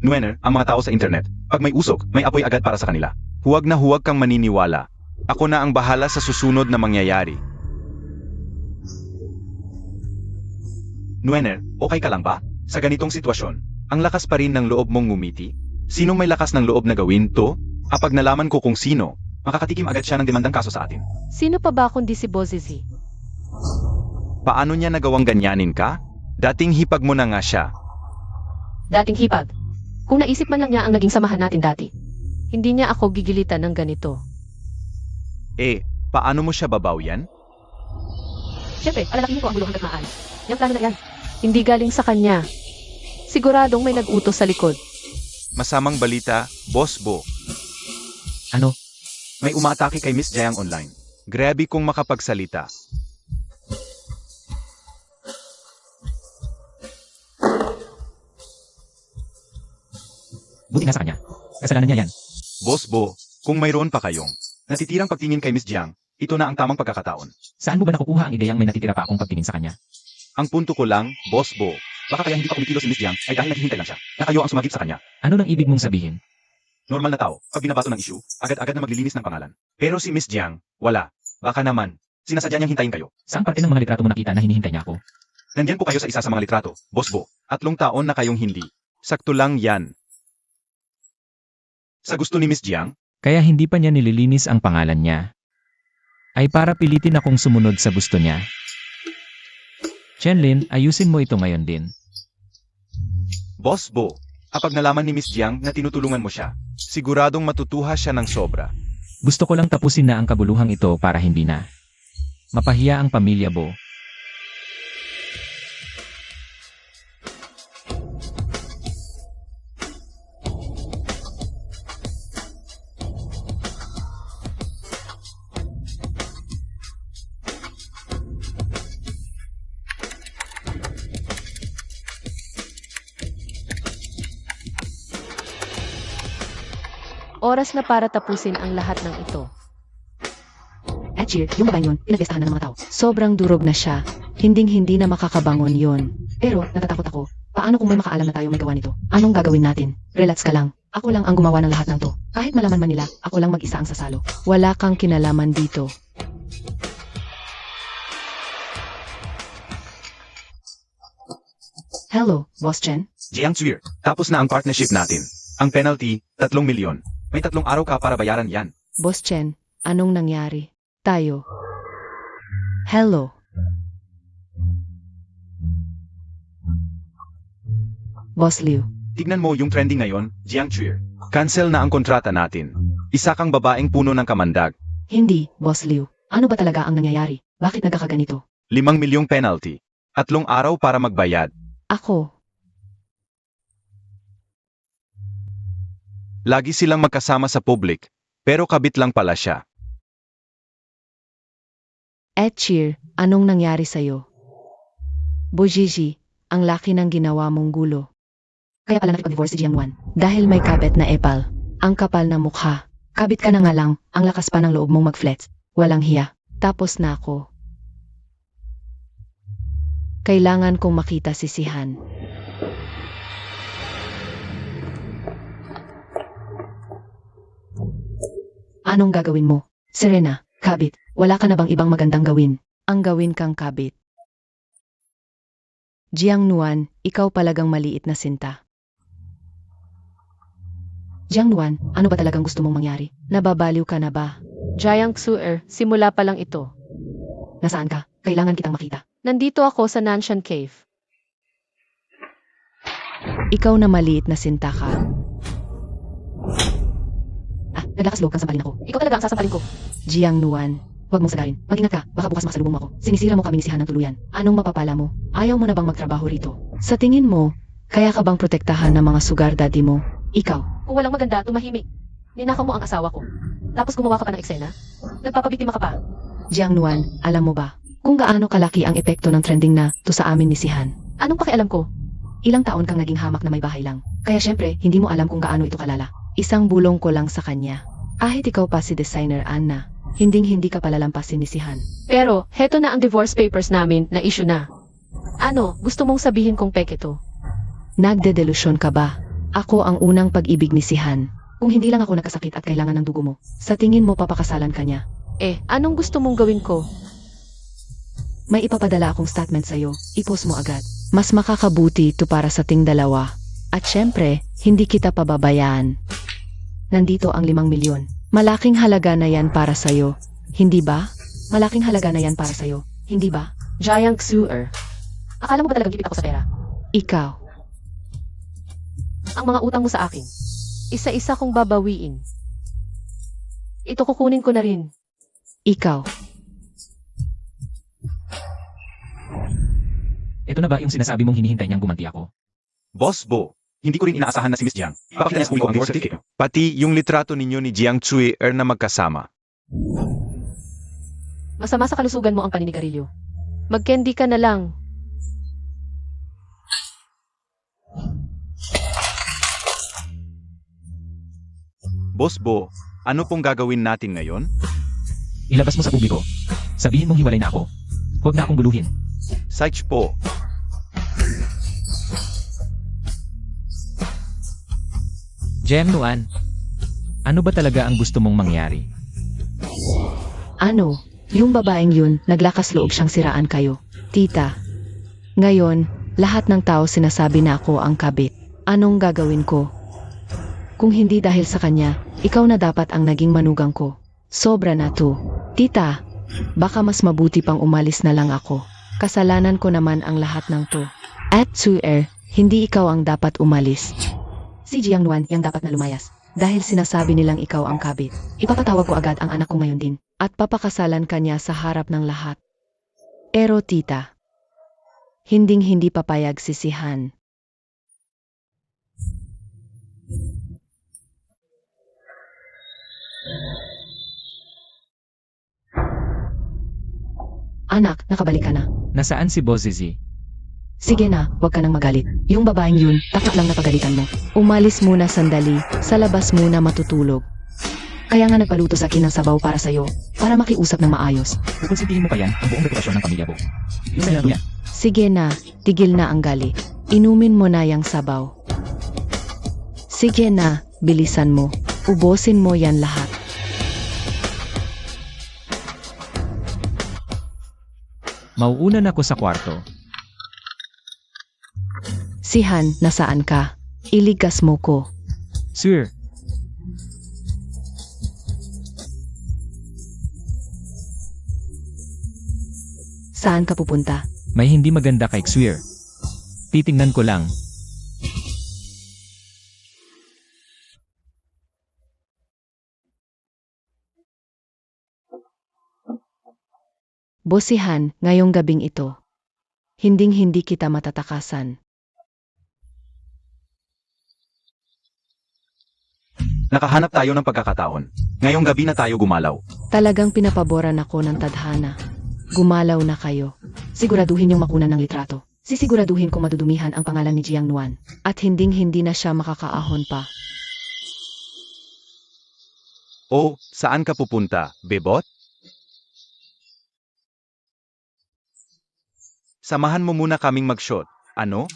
Nuener, ang mga tao sa internet, pag may usok, may apoy agad para sa kanila. Huwag na huwag kang maniniwala. Ako na ang bahala sa susunod na mangyayari. Nuener, okay ka lang ba? Sa ganitong sitwasyon, ang lakas pa rin ng loob mong ngumiti? Sinong may lakas ng loob na gawin to? Kapag nalaman ko kung sino, makakatikim agad siya ng demandang kaso sa atin. Sino pa ba kundi si Bozizi? Paano niya nagawang ganyanin ka? Dating hipag mo na nga siya. Dating hipag. Kung naisip man lang niya ang naging samahan natin dati, hindi niya ako gigilitan ng ganito. Paano mo siya babawyan? Siyempre, alalakihin ko ang gulo hanggat maaari. Yung plano na yan. Hindi galing sa kanya. Siguradong may nag-utos sa likod. Masamang balita, Boss Bo. Ano? May umaatake kay Miss Jayang online. Grabe kung makapagsalita. Buti nga sa kanya. Kasalanan niya yan. Boss Bo, kung mayroon pa kayong natitirang pagtingin kay Miss Jiang, ito na ang tamang pagkakataon. Saan mo ba nakukuha ang ideyang may natitira pa akong pagtingin sa kanya? Ang punto ko lang, Boss Bo, baka kaya hindi pa kumikilos si Miss Jiang ay dahil naghihintay lang siya na kayo ang sumagip sa kanya. Ano nang ibig mong sabihin? Normal na tao, pag binabato ng issue, agad-agad na maglilinis ng pangalan. Pero si Miss Jiang, wala. Baka naman, sinasadya niyang hintayin kayo. Saan parte ng mga litrato mo nakita na hinihintay niya ako? Nandyan po kayo sa isa sa mga litrato, Boss Bo. 3 taon na kayong hindi. Sakto lang yan. Sa gusto ni Miss Jiang, Kaya hindi pa niya nililinis ang pangalan niya. Ay para pilitin akong sumunod sa gusto niya. Chenlin, ayusin mo ito ngayon din. Boss Bo, kapag nalaman ni Miss Jiang na tinutulungan mo siya, siguradong matutuha siya ng sobra. Gusto ko lang tapusin na ang kabuluhang ito para hindi na mapahiya ang pamilya Bo. Oras na para tapusin ang lahat ng ito. Cheer, yung babae yun, pinagpestahan na ng mga tao. Sobrang durog na siya. Hinding-hindi na makakabangon yun. Pero, natatakot ako. Paano kung may makaalam na tayo may gawa nito? Anong gagawin natin? Relax ka lang. Ako lang ang gumawa ng lahat ng to. Kahit malaman man nila, ako lang mag-isa ang sasalo. Wala kang kinalaman dito. Hello, Boss Chen. Jiang Zhuir, tapos na ang partnership natin. Ang penalty, 3 milyon. May 3 araw ka para bayaran yan. Boss Chen, anong nangyari? Tayo. Hello. Boss Liu. Tignan mo yung trending ngayon, Jiang Zhuir. Cancel na ang kontrata natin. Isa kang babaeng puno ng kamandag. Hindi, Boss Liu. Ano ba talaga ang nangyayari? Bakit nagkakaganito? 5 milyong penalty. 3 araw para magbayad. Ako. Lagi silang magkasama sa public, pero kabit lang pala siya. Cheer, anong nangyari sa'yo? Bojiji, ang laki ng ginawa mong gulo. Kaya pala nakipag-divorce si Jiang Wan. Dahil may kabit na epal. Ang kapal na mukha. Kabit ka na nga lang, ang lakas pa ng loob mong mag-flex. Walang hiya. Tapos na ako. Kailangan kong makita si Sihan. Anong gagawin mo? Serena, kabit, wala ka na bang ibang magandang gawin? Ang gawin kang kabit. Jiang Nuan, ikaw palagang maliit na sinta. Jiang Nuan, ano ba talagang gusto mong mangyari? Nababaliw ka na ba? Jiang Zhuir, simula pa lang ito. Nasaan ka? Kailangan kitang makita. Nandito ako sa Nanshan Cave. Ikaw na maliit na sinta ka. Naglakas loob kang sampalin ako. Ikaw talaga ang sasampalin ko. Jiang Nuan, huwag mong sagarin. Mag-ingat ka, baka bukas masalubong mo ako. Sinisira mo kami ni Sihan ng tuluyan. Anong mapapala mo? Ayaw mo na bang magtrabaho rito? Sa tingin mo, kaya ka bang protektahan ng mga sugar daddy mo? Ikaw. Kung walang maganda, tumahimik. Ninakaw mo ang asawa ko. Tapos gumawa ka pa ng eksena? Nagpapabiktima ka pa? Jiang Nuan, alam mo ba kung gaano kalaki ang epekto ng trending na to sa amin ni Sihan? Anong pakialam ko? Ilang taon kang naging hamak na may bahay lang. Kaya syempre, hindi mo alam kung gaano ito kalala. Isang bulong ko lang sa kanya. Kahit ikaw pa si designer Anna, hindi ka palalampasin ni Sihan. Pero, heto na ang divorce papers namin na issue na. Ano, gusto mong sabihin kong peke to? Nagdedelusyon ka ba? Ako ang unang pag-ibig ni Sihan. Kung hindi lang ako nagkasakit at kailangan ng dugo mo, sa tingin mo papakasalan ka niya. Anong gusto mong gawin ko? May ipapadala akong statement sa'yo, i-post mo agad. Mas makakabuti ito para sa ting dalawa. At syempre, hindi kita pababayaan. Nandito ang 5 milyon. Malaking halaga na yan para sa'yo, hindi ba? Malaking halaga na yan para sa'yo, hindi ba? Jiang Xuer. Akala mo ba talagang gipit ako sa pera? Ikaw. Ang mga utang mo sa akin. Isa-isa kong babawiin. Ito kukunin ko na rin. Ikaw. Ito na ba yung sinasabi mong hinihintay niyang gumanti ako? Boss Bo, hindi ko rin inaasahan na si Miss Jiang. Papakita niya sa ko ang divorce certificate. Pati yung litrato ninyo ni Jiang Tsui na magkasama. Masama sa kalusugan mo ang paninigarilyo. Mag-candy ka na lang. Boss Bo, ano pong gagawin natin ngayon? Ilabas mo sa publiko. Sabihin mong hiwalay na ako. Huwag na akong buluhin. Saich po. Jiang Nuan, ano ba talaga ang gusto mong mangyari? Ano? Yung babaeng yun, naglakas loob siyang siraan kayo. Tita. Ngayon, lahat ng tao sinasabi na ako ang kabit. Anong gagawin ko? Kung hindi dahil sa kanya, ikaw na dapat ang naging manugang ko. Sobra na to. Tita, baka mas mabuti pang umalis na lang ako. Kasalanan ko naman ang lahat ng to. At Tsuer, hindi ikaw ang dapat umalis. Si Jiang Nuan yang dapat na lumayas. Dahil sinasabi nilang ikaw ang kabit. Ipapatawag ko agad ang anak ko ngayon din. At papakasalan ka niya sa harap ng lahat. Pero tita, hindi papayag si Sihan. Anak, nakabalik ka na. Nasaan si Boss Zizi? Sige na, huwag ka nang magalit. Yung babaeng yun, takot lang na pagalitan mo. Umalis muna sandali, sa labas muna matutulog. Kaya nga nagpaluto sa akin ng sabaw para sa'yo, para makiusap ng maayos. Kukonsintihin mo pa yan ang buong reputasyon ng pamilya mo. Isa yan. Sige na, tigil na ang gali. Inumin mo na yang sabaw. Sige na, bilisan mo. Ubosin mo yan lahat. Mauuna na ako sa kwarto. Sihan, nasaan ka? Iligas mo ko. Sir, Saan ka pupunta? may hindi maganda kay Xuer. Titingnan ko lang. Bosihan, ngayong gabing ito. Hindi kita matatakasan. Nakahanap tayo ng pagkakataon. Ngayong gabi na tayo gumalaw. Talagang pinapaboran ako ng tadhana. Gumalaw na kayo. Siguraduhin yung makunan ng litrato. Sisiguraduhin kung madudumihan ang pangalan ni Jiang Nuan. At hindi na siya makakaahon pa. O, saan ka pupunta, bebot? Samahan mo muna kaming mag-shot. Ano?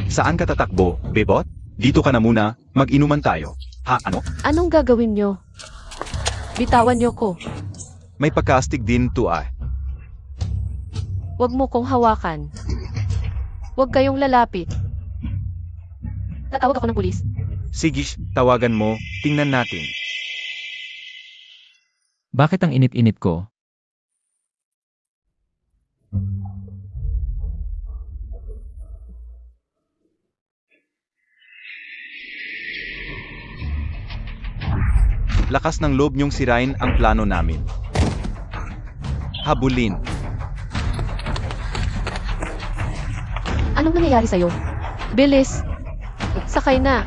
Saan ka tatakbo, bebot? Dito ka na muna, mag-inuman tayo. Ha, ano? Anong gagawin nyo? Bitawan nyo ko. May pagkaastig din to ah. Huwag mo kong hawakan. Huwag kayong lalapit. Tatawag ako ng pulis. Sige, tawagan mo, tingnan natin. Bakit ang init-init ko? Lakas ng loob niyong sirain ang plano namin. Habulin. Anong nangyayari sa'yo? Bilis! Sakay na!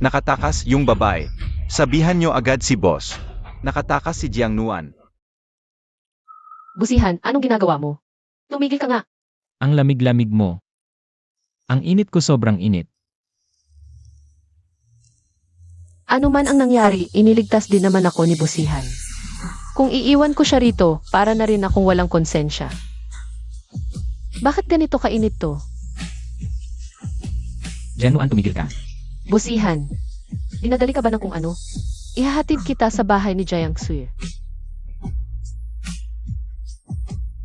Nakatakas yung babae. Sabihan nyo agad si boss. Nakatakas si Jiang Nuan. Busihan, anong ginagawa mo? Tumigil ka nga. Ang lamig-lamig mo. Ang init ko sobrang init. Ano man ang nangyari, iniligtas din naman ako ni Busihan. Kung iiwan ko siya rito, para na rin akong walang konsensya. Bakit ganito kainit to? Jen Nuan, tumigil ka. Busihan, dinadali ka ba ng kung ano? Ihahatid kita sa bahay ni Jiang Sui.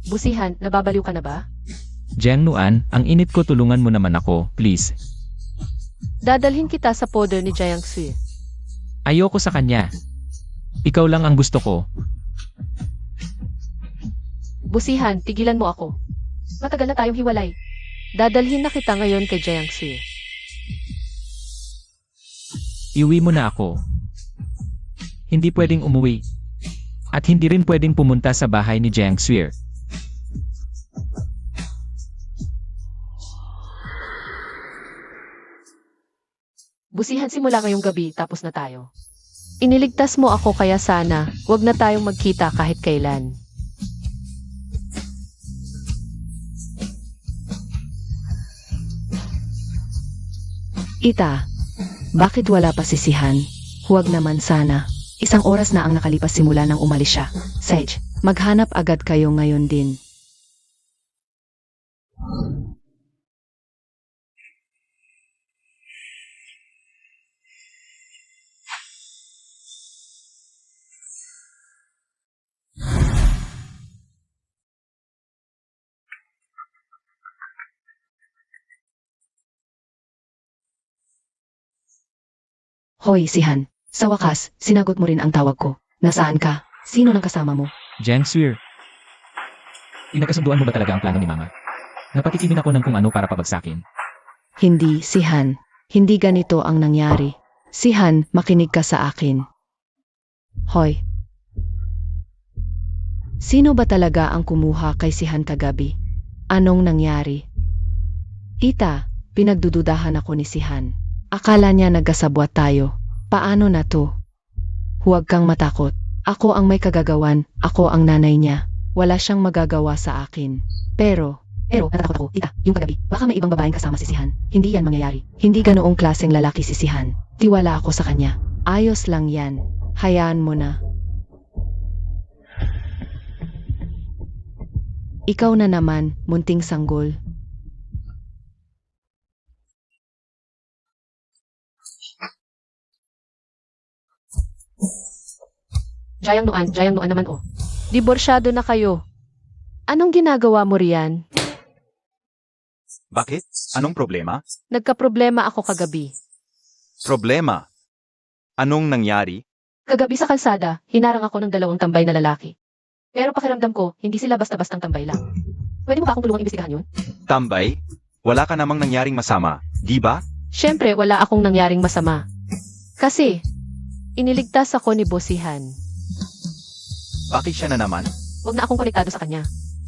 Busihan, nababaliw ka na ba? Jiang Nuan, ang init ko, tulungan mo naman ako, please. Dadalhin kita sa poder ni Jiang Sui. Ayoko sa kanya. Ikaw lang ang gusto ko. Busihan, tigilan mo ako. Matagal na tayong hiwalay. Dadalhin na kita ngayon kay Jiang Sui. Iuwi mo na ako. Hindi pwedeng umuwi. At hindi rin pwedeng pumunta sa bahay ni Jiang Sui. Busihan, simula ngayong gabi, tapos na tayo. Iniligtas mo ako kaya sana, wag na tayong magkita kahit kailan. Ita, bakit wala pa si Sihan? Huwag naman sana. Isang oras na ang nakalipas simula nang umalis siya. Sage, maghanap agad kayo ngayon din. Hoy, Sihan. Sa wakas, sinagot mo rin ang tawag ko. Nasaan ka? Sino nang kasama mo? Jiang Sui. Pinagkasunduan mo ba talaga ang plano ni Mama? Napatikimin ako ng kung ano para pabagsakin. Hindi, Sihan. Hindi ganito ang nangyari. Sihan, makinig ka sa akin. Hoy. Sino ba talaga ang kumuha kay Sihan kagabi? Anong nangyari? Tita, pinagdududahan ako ni Sihan. Akala niya nagkasabwat tayo. Paano na to? Huwag kang matakot. Ako ang may kagagawan, ako ang nanay niya. Wala siyang magagawa sa akin. Pero, natatakot ako, tita, yung kagabi, baka may ibang babaeng kasama si Sihan. Hindi yan mangyayari. Hindi ganoong klaseng lalaki si Sihan. Tiwala ako sa kanya. Ayos lang yan. Hayaan mo na. Ikaw na naman, munting sanggol. Jiang Nuan naman oh. Diborsyado na kayo. Anong ginagawa mo riyan? Bakit? Anong problema? Nagkaproblema ako kagabi. Problema? Anong nangyari? Kagabi sa kalsada, hinarang ako ng 2 tambay na lalaki. Pero pakiramdam ko, hindi sila basta-bastang tambay lang. Pwede mo ba akong tulungang imbestigahan yun? Tambay? Wala ka namang nangyaring masama, di ba? Siyempre, wala akong nangyaring masama. Kasi, iniligtas ako ni Busihan. Bakit siya na naman? Huwag na akong konektado sa kanya.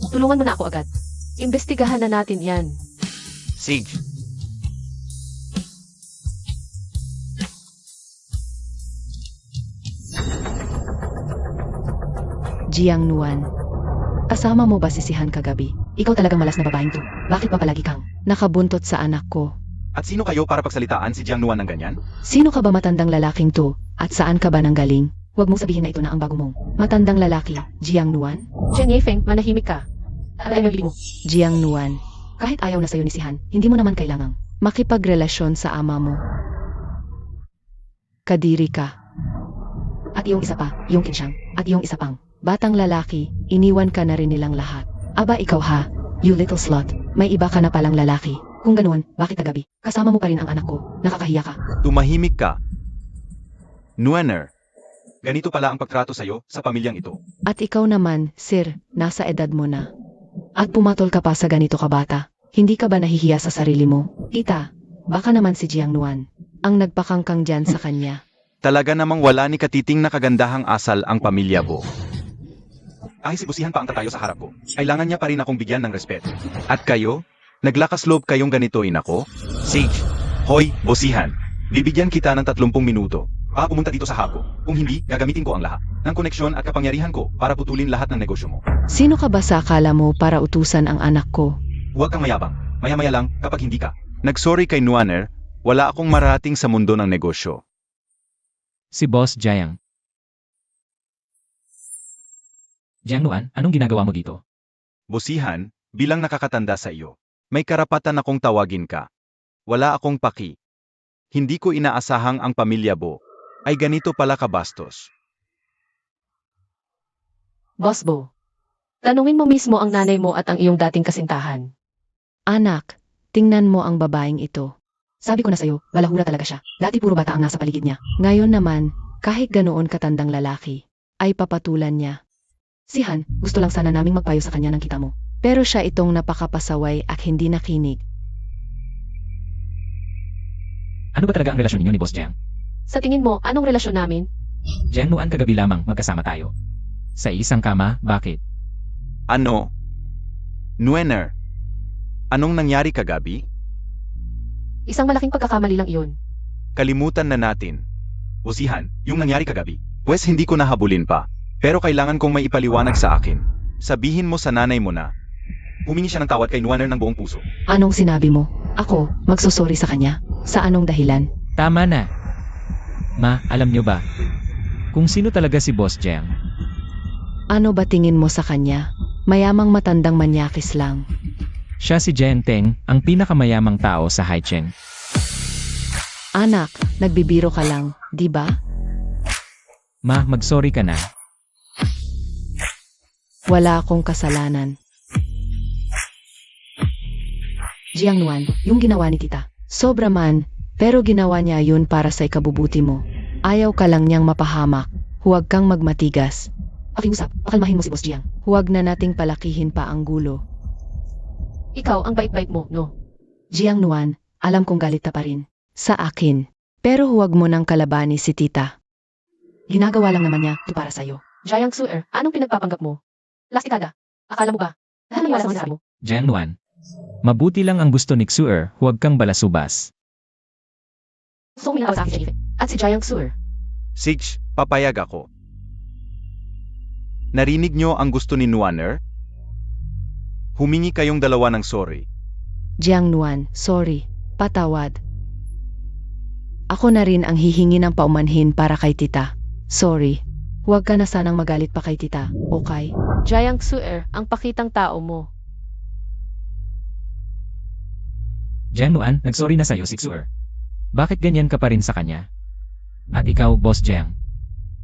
Tulungan mo na ako agad. Imbestigahan na natin yan. Sage. Jiang Nuan. Kasama mo ba si Sihan kagabi? Ikaw talagang malas na babaeng to. Bakit ba palagi kang nakabuntot sa anak ko? At sino kayo para pagsalitaan si Jiang Nuan ng ganyan? Sino ka ba matandang lalaking to? At saan ka ba nanggaling? Huwag mong sabihin na ito na ang bago mong matandang lalaki, Jiang Nuan. Chen Yifeng, manahimik ka. Ano ang mo? Jiang Nuan. Kahit ayaw na sa'yo ni Sihan, hindi mo naman kailangang makipagrelasyon sa ama mo. Kadiri ka. At yung isa pa, yung Kinsyang, at yung isa pang batang lalaki, iniwan ka na rin nilang lahat. Aba ikaw ha, you little slut, may iba ka na palang lalaki. Kung ganoon, bakit kagabi? Kasama mo pa rin ang anak ko, nakakahiya ka. Tumahimik ka. Nuaner. Ganito pala ang pagtrato sa'yo sa pamilyang ito. At ikaw naman, sir, nasa edad mo na. At pumatol ka pa sa ganito kabata. Hindi ka ba nahihiya sa sarili mo? Tita, baka naman si Jiang Nuan ang nagpakangkang dyan sa kanya. Talaga namang wala ni katiting na kagandahang asal ang pamilya mo. Kahit si Busihan pa ang tatayo sa harap ko, kailangan niya pa rin akong bigyan ng respeto. At kayo? Naglakas loob kayong ganitoin ako? Sage. Hoy, Busihan. Bibigyan kita ng 30 minuto. Baka pumunta dito sa hako. Kung hindi, gagamitin ko ang lahat ng koneksyon at kapangyarihan ko para putulin lahat ng negosyo mo. Sino ka ba sa akala mo para utusan ang anak ko? Huwag kang mayabang. Maya-maya lang kapag hindi ka. Nagsorry kay Nuaner, wala akong marating sa mundo ng negosyo. Si Boss Jiang. Jiang Nuan, anong ginagawa mo dito? Bosihan, bilang nakakatanda sa iyo, may karapatan akong tawagin ka. Wala akong paki. Hindi ko inaasahang ang pamilya Bo ay ganito pala kabastos. Boss Bo, tanungin mo mismo ang nanay mo at ang iyong dating kasintahan. Anak, tingnan mo ang babaeng ito. Sabi ko na sa'yo, balahura talaga siya. Dati puro bata ang nasa paligid niya. Ngayon naman, kahit ganoon katandang lalaki, ay papatulan niya. Si Han, gusto lang sana naming magpayo sa kanya ng kita mo. Pero siya itong napakapasaway at hindi nakinig. Ano ba talaga ang relasyon ninyo ni Boss Jiang? Sa tingin mo, anong relasyon namin? Jiang Nuan, kagabi lamang magkasama tayo. Sa isang kama, bakit? Ano? Nuener, anong nangyari kagabi? Isang malaking pagkakamali lang iyon. Kalimutan na natin. Bosihan, yung nangyari kagabi. Pwes hindi ko nahabulin pa. Pero kailangan kong may ipaliwanag sa akin. Sabihin mo sa nanay mo na humingi siya ng tawad kay Nuaner ng buong puso. Anong sinabi mo? Ako, magsusori sa kanya? Sa anong dahilan? Tama na. Ma, alam nyo ba? Kung sino talaga si Boss Jiang? Ano ba tingin mo sa kanya? Mayamang matandang manyakis lang. Siya si Jiang Teng, ang pinakamayamang tao sa Haicheng. Anak, nagbibiro ka lang, di ba? Ma, magsorry ka na. Wala akong kasalanan. Jiang Nuan, yung ginawa ni tita. Sobra man, pero ginawa niya yun para sa ikabubuti mo. Ayaw ka lang niyang mapahamak. Huwag kang magmatigas. Pakiusap, pakalmahin mo si Boss Jiang. Huwag na nating palakihin pa ang gulo. Ikaw ang bait-bait mo, no? Jiang Nuan, alam kong galit ka pa rin. Sa akin. Pero huwag mo nang kalabani si tita. Ginagawa lang naman niya ito para sa'yo. Jiang Suer, anong pinagpapanggap mo? Lastikada. Akala mo ba? Naniniwala sa sinasabi mo? Jiang Nuan. Mabuti lang ang gusto ni Xuer, huwag kang balasubas. So uminawa sa akin si Ife. At si Jiang Suer. Sige, papayag ako. Narinig nyo ang gusto ni Nuaner? Humingi kayong dalawa ng sorry. Jiang Nuan, sorry. Patawad. Ako na rin ang hihingi ng paumanhin para kay tita. Sorry. Huwag ka na sanang magalit pa kay tita, okay? Jiang Suer, ang pakitang tao mo. Jiang Nuan, nagsorry na sa'yo si Xuer. Bakit ganyan ka pa rin sa kanya? At ikaw, Boss Jiang.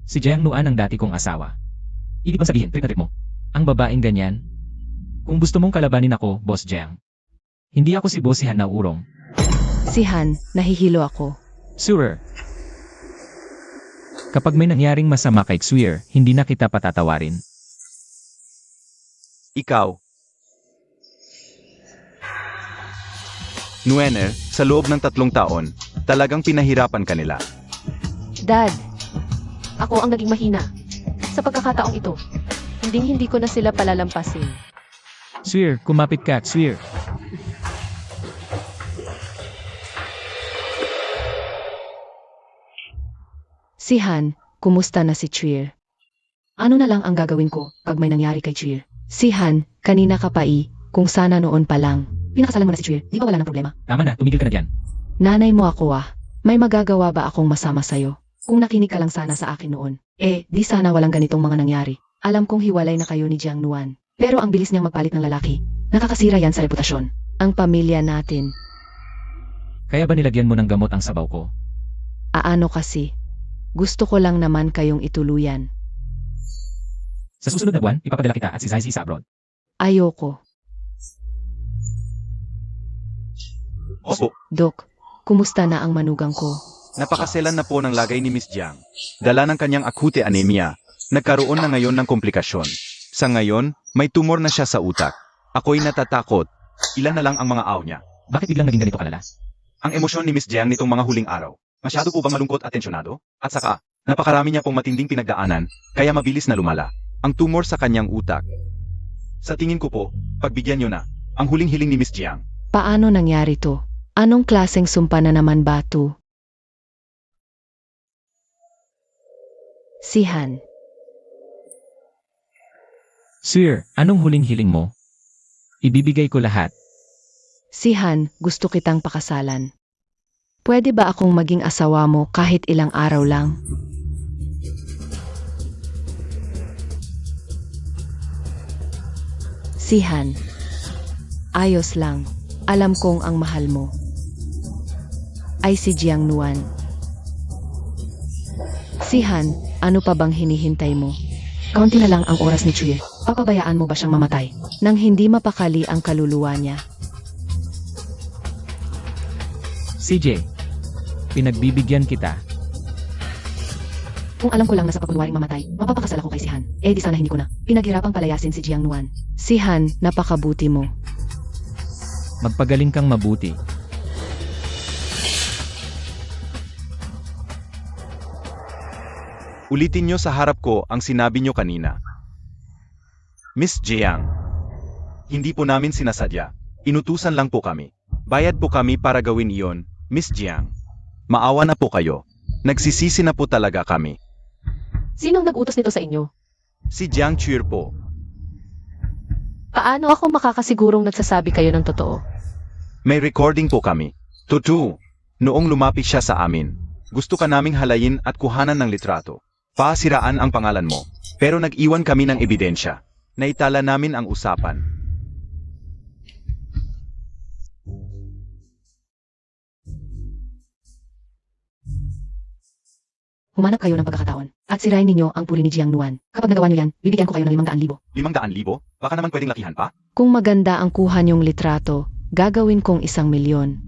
Si Jiang Nuan ang dati kong asawa. Ibig bang sabihin, trip na trip mo? Ang babaeng ganyan? Kung gusto mong kalabanin ako, Boss Jiang. Hindi ako si Bosihan na urong. Si Han, nahihilo ako. Xuer. Kapag may nangyaring masama kay Xuer, hindi na kita patatawarin. Ikaw. Nuener, sa loob ng 3 taon, talagang pinahirapan ka nila. Dad, Ako ang naging mahina. Sa pagkakataong ito, hindi ko na sila palalampasin. Xuer, kumapit ka, Xuer. si Han, kumusta na si Cheer? Ano na lang ang gagawin ko pag may nangyari kay Cheer? Si Han, kanina ka pa kung sana noon pa lang. Pinakasalan mo na si Cheer, di ba wala ng problema? Tama na, tumigil ka na dyan. Nanay mo ako May magagawa ba akong masama sa'yo? Kung nakinig ka lang sana sa akin noon, Di sana walang ganitong mga nangyari. Alam kong hiwalay na kayo ni Jiang Nuan. pero ang bilis niyang magpalit ng lalaki. Nakakasira yan sa reputasyon. Ang pamilya natin. Kaya ba nilagyan mo ng gamot ang sabaw ko? Aano kasi? Gusto ko lang naman kayong ituluyan. Sa susunod na buwan, ipapadala kita at si Zaisi sa abroad. Ayoko. Opo, Dok, kumusta na ang manugang ko? napakaselan na po ng lagay ni Miss Jiang. Dala ng kanyang akute anemia. Nagkaroon na ngayon ng komplikasyon. Sa ngayon, may tumor na siya sa utak. Ako'y natatakot. Ilan na lang ang mga aw niya. Bakit biglang naging ganito kalala? Ang emosyon ni Miss Jiang nitong mga huling araw. Masyado po bang malungkot at tensyonado? At saka, napakarami niya pong matinding pinagdaanan, kaya mabilis na lumala. Ang tumor sa kanyang utak. Sa tingin ko po, pagbigyan niyo na, ang huling hiling ni Miss Jiang. Paano nangyari to? Anong klaseng sumpa na naman ba to? Si Han. Sir, anong huling hiling mo? Ibibigay ko lahat. Si Han, gusto kitang pakasalan. Pwede ba akong maging asawa mo kahit ilang araw lang? Si Han. Ayos lang. Alam kong ang mahal mo ay si Jiang Nuan. Si Han, ano pa bang hinihintay mo? Kaunti na lang ang oras ni Chuye. Papabayaan mo ba siyang mamatay? Nang hindi mapakali ang kaluluwa niya. CJ, pinagbibigyan kita. Kung alam ko lang na sa pagkunwaring mamatay, mapapakasal ako kay si Han. Eh di sana hindi ko na. Pinaghirapang palayasin si Jiang Nuan. Si Han, napakabuti mo. Magpagaling kang mabuti. Ulitin nyo sa harap ko ang sinabi nyo kanina. Miss Jiang, hindi po namin sinasadya. Inutusan lang po kami. Bayad po kami para gawin iyon, Miss Jiang. Maawa na po kayo. Nagsisisi na po talaga kami. Sinong nag-utos nito sa inyo? Si Jiang Chuir po. Paano ako makakasigurong nagsasabi kayo ng totoo? May recording po kami. Totoo. Noong lumapit siya sa amin, gusto ka naming halayin at kuhanan ng litrato. Pasiraan ang pangalan mo. Pero nag-iwan kami ng ebidensya. Naitala namin ang usapan. Humanap kayo ng pagkakataon at sirain ninyo ang puri ni Jiang Nuan. Kapag nagawa niyo yan, bibigyan ko kayo ng 500,000. 500,000? Baka naman pwedeng lakihan pa? Kung maganda ang kuha niyong litrato, gagawin kong 1,000,000.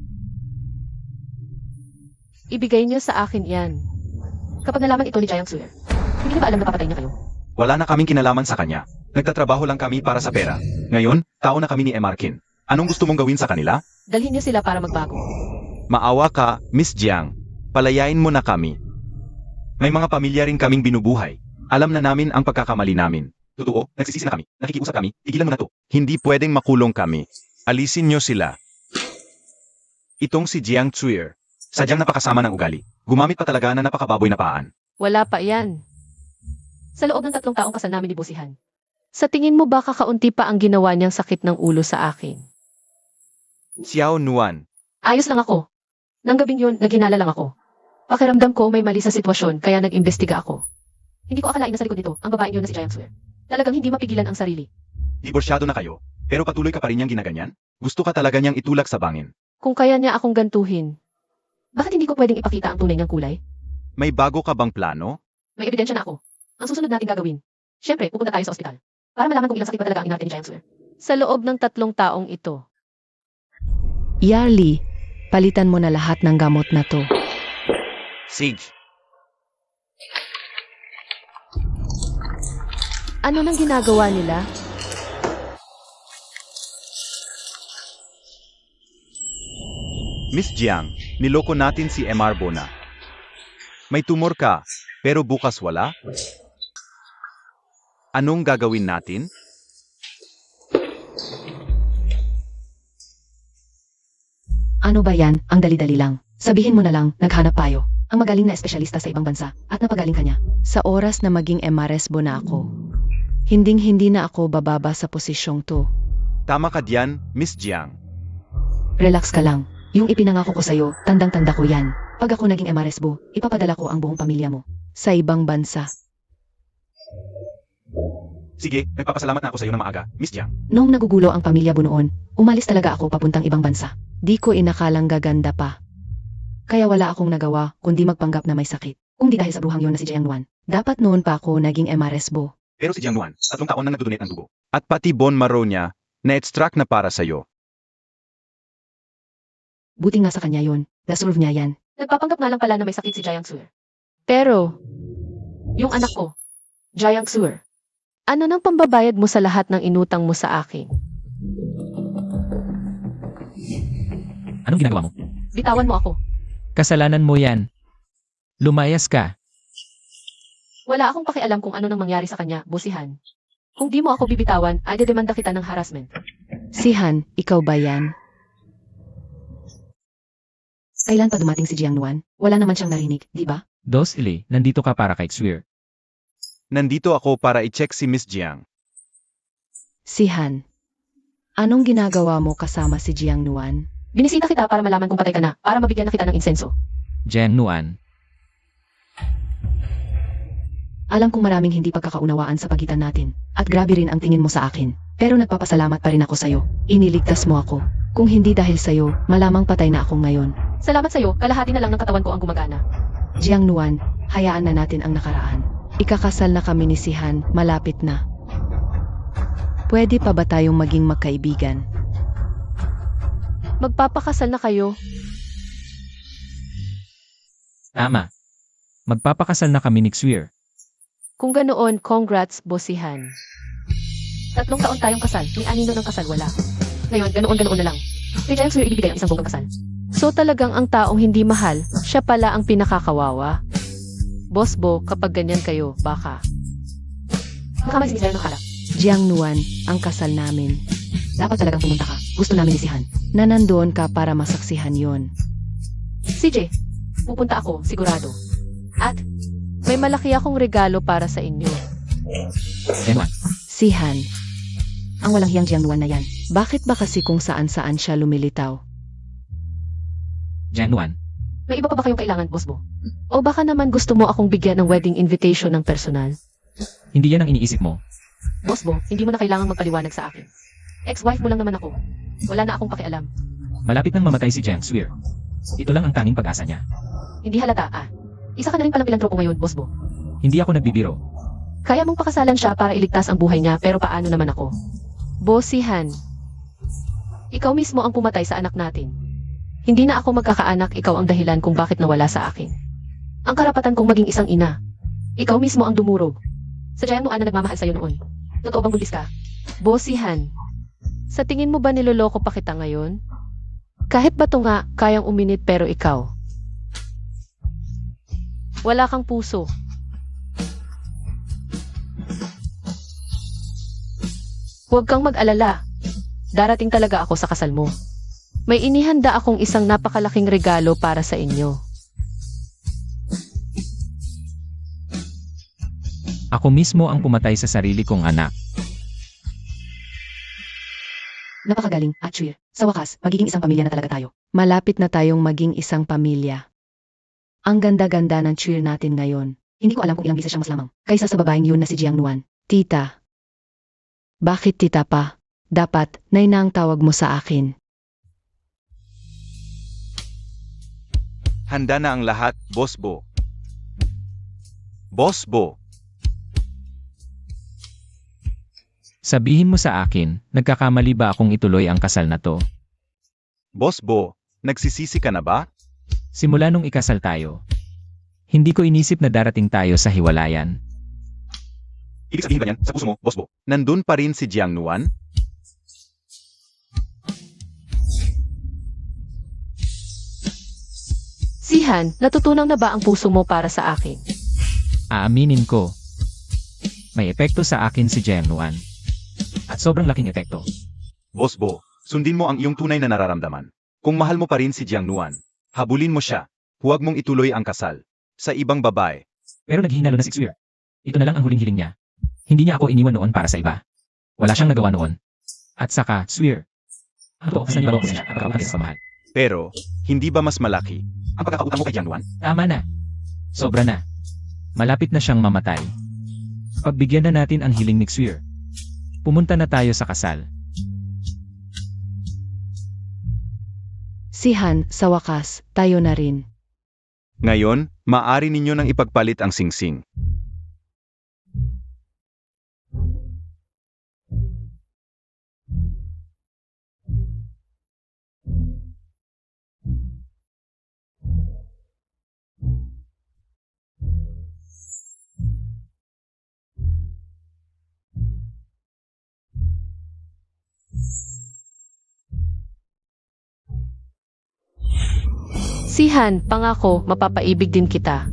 Ibigay niyo sa akin yan. Kapag nalaman ito ni Jiang Suer, hindi niyo ba alam na papatay niya kayo? Wala na kaming kinalaman sa kanya. Nagtatrabaho lang kami para sa pera. Ngayon, tao na kami ni Emarkin. Anong gusto mong gawin sa kanila? Dalhin niyo sila para magbago. Maawa ka, Miss Jiang. Palayain mo na kami. May mga pamilya rin kaming binubuhay. Alam na namin ang pagkakamali namin. Totoo, nagsisisi na kami. Nakikiusap kami. Tigilan mo na to. Hindi pwedeng makulong kami. Alisin nyo sila. Itong si Jiang Chuir. Sadyang napakasama ng ugali. Gumamit pa talaga na napakababoy na paan. Wala pa yan. Sa loob ng 3 taong kasal namin ni Busihan. Sa tingin mo ba kakaunti pa ang ginawa niyang sakit ng ulo sa akin? Xiao Nuan. Ayos lang ako. Nang gabing yun, naghinala lang ako. Pakiramdam ko may mali sa sitwasyon kaya nag-imbestiga ako. Hindi ko akalain na sa likod nito ang babaeng yun na si Jiang Suer. Talagang hindi mapigilan ang sarili. Diborsyado na kayo. Pero patuloy ka pa rin niyang ginaganyan? Gusto ka talaga niyang itulak sa bangin. Kung kaya niya akong gantuhin, bakit hindi ko pwedeng ipakita ang tunay niyang kulay? May bago ka bang plano? May ebidensya na ako. Ang susunod natin gagawin. Siyempre, pupunta tayo sa ospital. Para malaman kung ilang sakit pa talaga ang inarte ni Jiang Suer. Sa loob ng 3 taong ito. Yarly, palitan mo na lahat ng gamot na to. Sige. Ano nang ginagawa nila? Miss Jiang, niloko natin si MR Bona. May tumor ka, pero bukas wala? Anong gagawin natin? Ano ba yan? Ang dali-dali lang. Sabihin mo na lang, naghanap tayo. Ang magaling na espesyalista sa ibang bansa at napagaling kanya. Sa oras na maging MRSbo na ako, hinding-hindi na ako bababa sa posisyong to. Tama ka diyan, Miss Jiang. Relax ka lang. Yung ipinangako ko sa'yo, tandang-tanda ko yan. Pag ako naging MRSbo, ipapadala ko ang buong pamilya mo. Sa ibang bansa. Sige, nagpapasalamat na ako sa iyo ng maaga, Miss Jiang. Noong nagugulo ang pamilya mo noon, umalis talaga ako papuntang ibang bansa. Di ko inakalang gaganda pa. Kaya wala akong nagawa kundi magpanggap na may sakit. Kung di dahil sa bruhang yon na si Jiang Nuan. Dapat noon pa ako naging MRSbo. Pero si Jiang Nuan, 3 taon nang nagdodonate ng dugo. At pati bone marrow niya, na-extract na para sa iyo. Buti nga sa kanya yon. Deserve niya yan. Nagpapanggap nga lang pala na may sakit si Jiang Suer. Pero, yung anak ko, Jiang Suer, ano nang pambabayad mo sa lahat ng inutang mo sa akin? Anong ginagawa mo? Bitawan mo ako. Kasalanan mo yan. Lumayas ka. Wala akong pakialam kung ano nang mangyari sa kanya, Busihan. Kung di mo ako bibitawan, ay dedemanda kita ng harassment. Si Han, ikaw ba yan? Kailan pa dumating si Jiang Nuan? Wala naman siyang narinig, di ba? Dos Ili, nandito ka para kay Xuer. Nandito ako para i-check si Miss Jiang. Si Han. Anong ginagawa mo kasama si Jiang Nuan? Binisita kita para malaman kung patay ka na, para mabigyan na kita ng insenso. Jiang Nuan, Alam kong maraming hindi pagkakaunawaan sa pagitan natin. At grabe rin ang tingin mo sa akin. Pero nagpapasalamat pa rin ako sa'yo. Iniligtas mo ako. Kung hindi dahil sa'yo, malamang patay na ako ngayon. Salamat sa'yo, kalahati na lang ng katawan ko ang gumagana. Jiang Nuan, hayaan na natin ang nakaraan. Ikakasal na kami ni si Han, malapit na. Pwede pa ba tayong maging magkaibigan? Magpapakasal na kayo. tama. Magpapakasal na kami ni Xuer. Kung ganoon, congrats, Bossihan. 3 taon tayong kasal, may anino ng kasal wala. Ngayon, ganoon na lang. Kay Jiang Xuer ibibigay ang isang buong kasal. So talagang ang taong hindi mahal, siya pala ang pinakakawawa. Boss Bo, kapag ganyan kayo, baka. Baka may sinisira ng halak. Jiang Nuan, ang kasal namin. Dapat talagang pumunta ka. Gusto namin ni si Han. Na nandoon ka para masaksihan yon. CJ, pupunta ako, sigurado. At, may malaki akong regalo para sa inyo. Jiang Nuan, Si Han. Ang walang hiyang Jiang Nuan na yan. Bakit ba kasi kung saan-saan siya lumilitaw? Jiang Nuan, May iba pa ba kayong kailangan, Boss Bo? O baka naman gusto mo akong bigyan ng wedding invitation ng personal? hindi yan ang iniisip mo. Boss Bo, hindi mo na kailangang magpaliwanag sa akin. Ex-wife mo lang naman ako. Wala na akong pakialam. Malapit nang mamatay si Jiang Xuer. Ito lang ang tanging pag-asa niya. Hindi halata, ah. Isa ka na rin palang pilantropo ngayon, Boss Bo. Hindi ako nagbibiro. Kaya mong pakasalan siya para iligtas ang buhay niya, pero paano naman ako? Bossihan. Ikaw mismo ang pumatay sa anak natin. Hindi na ako magkakaanak, ikaw ang dahilan kung bakit nawala sa akin. Ang karapatan kong maging isang ina. Ikaw mismo ang dumurog. Sadyang mo na nagmamahal sa'yo noon. Totoo bang buntis ka? Bossihan. Sa tingin mo ba niloloko pa kita ngayon? Kahit bato nga, kayang uminit pero ikaw. Wala kang puso. Huwag kang mag-alala. Darating talaga ako sa kasal mo. May inihanda akong isang napakalaking regalo para sa inyo. Ako mismo ang pumatay sa sarili kong anak. Napakagaling, Chuer. Sa wakas, magiging isang pamilya na talaga tayo. Malapit na tayong maging isang pamilya. Ang ganda-ganda ng Chuer natin ngayon. Hindi ko alam kung ilang bisa siyang mas lamang. Kaysa sa babaeng yun na si Jiang Nuan. Tita. Bakit tita pa? Dapat, nay na ang tawag mo sa akin. Handa na ang lahat, Boss Bo. Boss Bo, Sabihin mo sa akin, nagkakamali ba akong ituloy ang kasal na to? Boss Bo, nagsisisi ka na ba? Simula nung ikasal tayo, hindi ko inisip na darating tayo sa hiwalayan. Ibig sabihin ba yan sa puso mo, Boss Bo? Nandun pa rin si Jiang Nuan? Sihan, natutunaw na ba ang puso mo para sa akin? Aaminin ko, may epekto sa akin si Jiang Nuan. At sobrang laking epekto. Boss Bo, sundin mo ang iyong tunay na nararamdaman. Kung mahal mo pa rin si Jiang Nuan, habulin mo siya. Huwag mong ituloy ang kasal. Sa ibang babae. Pero naghihinalo na si Xuer. Ito na lang ang huling hiling niya. Hindi niya ako iniwan noon para sa iba. Wala siyang nagawa noon. At saka, Xuer. Ang totoo kasi niya siya at nakautan sa mahal. Pero, hindi ba mas malaki ang pagkakautang mo kay Jiang Nuan? Tama na. Sobra na. Malapit na siyang mamatay. Pagbigyan na natin ang hiling ni Xuer. Pumunta na tayo sa kasal. Si Han, sa wakas, tayo na rin. Ngayon, maaari ninyo nang ipagpalit ang singsing. Sihan, pangako, mapapaibig din kita.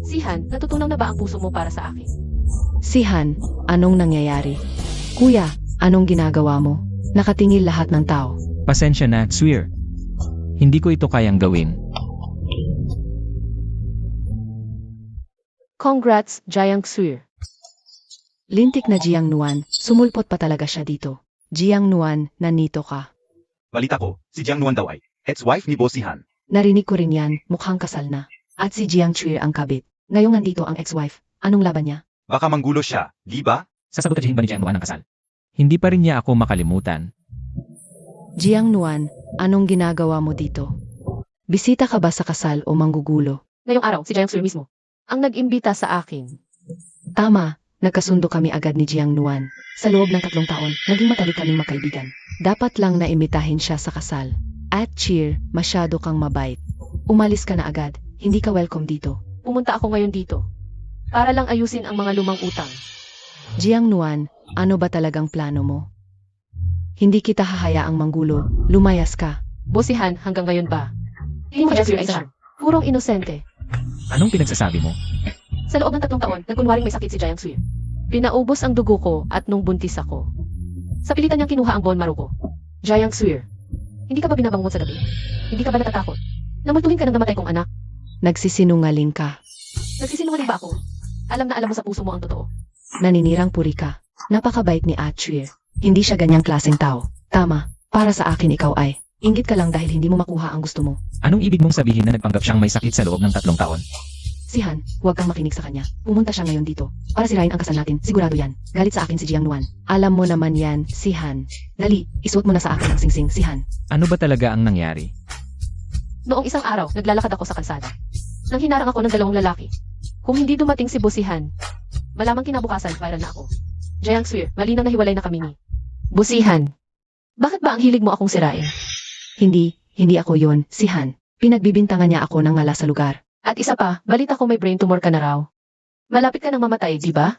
Sihan, natutunaw na ba ang puso mo para sa akin? Si Han, anong nangyayari? Kuya, anong ginagawa mo? Nakatingin lahat ng tao. Pasensya na, Xuer. Hindi ko ito kayang gawin. Congrats, Jiang Xue. Lintik na Jiang Nuan, sumulpot pa talaga siya dito. Jiang Nuan, nandito ka. Balita ko, si Jiang Nuan daw ay ex-wife ni Bo Sihan. Narinig ko rin yan, mukhang kasal na. At si Jiang Chue ang kabit. Ngayong nandito ang ex-wife, anong laban niya? Baka manggulo siya, di ba? Sasabotajihin ba ni Jiang Nuan ang kasal? Hindi pa rin niya ako makalimutan. Jiang Nuan, anong ginagawa mo dito? Bisita ka ba sa kasal o manggugulo? Ngayong araw, si Jiang Xue mismo ang nag-imbita sa akin. Tama, nagkasundo kami agad ni Jiang Nuan. Sa loob ng 3 taon, naging matalik kaming magkaibigan. Dapat lang na imbitahin siya sa kasal. At cheer, masyado kang mabait. Umalis ka na agad, hindi ka welcome dito. Pumunta ako ngayon dito para lang ayusin ang mga lumang utang. Jiang Nuan, ano ba talagang plano mo? Hindi kita hahayaang manggulo, lumayas ka. Bosihan, hanggang ngayon ba? Hindi mo Jiang Xue ay siya. Purong inosente. Anong pinagsasabi mo? Sa loob ng 3 taon, nagkunwaring may sakit si Jiang Xue. Pinaubos ang dugo ko at nung buntis ako. Sa pilitan niyang kinuha ang bone marrow ko. Jiang Xue, hindi ka ba binabangon sa gabi? Hindi ka ba natatakot? Namultuhin ka ng namatay kong anak. Nagsisinungaling ka. Nagsisinungaling ba ako? Alam na alam mo sa puso mo ang totoo. Naninirang puri ka. Napakabait ni Chue. Hindi siya ganyang klaseng tao. Tama, para sa akin ikaw ay. Inggit ka lang dahil hindi mo makuha ang gusto mo. Anong ibig mong sabihin na nagpanggap siyang may sakit sa loob ng 3 taon? Si Han, huwag kang makinig sa kanya. Pumunta siya ngayon dito. Para sirain ang kasal natin, sigurado yan. Galit sa akin si Jiang Nuan. Alam mo naman yan, si Han. Dali, isuot mo na sa akin ang singsing, si Han. Ano ba talaga ang nangyari? Noong isang araw, naglalakad ako sa kalsada. Nang hinarang ako ng 2 lalaki. Kung hindi dumating si Bosihan, malamang kinabukasan viral na ako. Jiang Xue, malinaw na hiwalay na kami ni Bosihan. Bakit ba ang hilig mo akong sirain? Hindi ako yon, si Han. Pinagbibintangan niya ako ng ngala sa lugar. At isa pa, balita ko may brain tumor ka na raw. Malapit ka nang mamatay, di ba?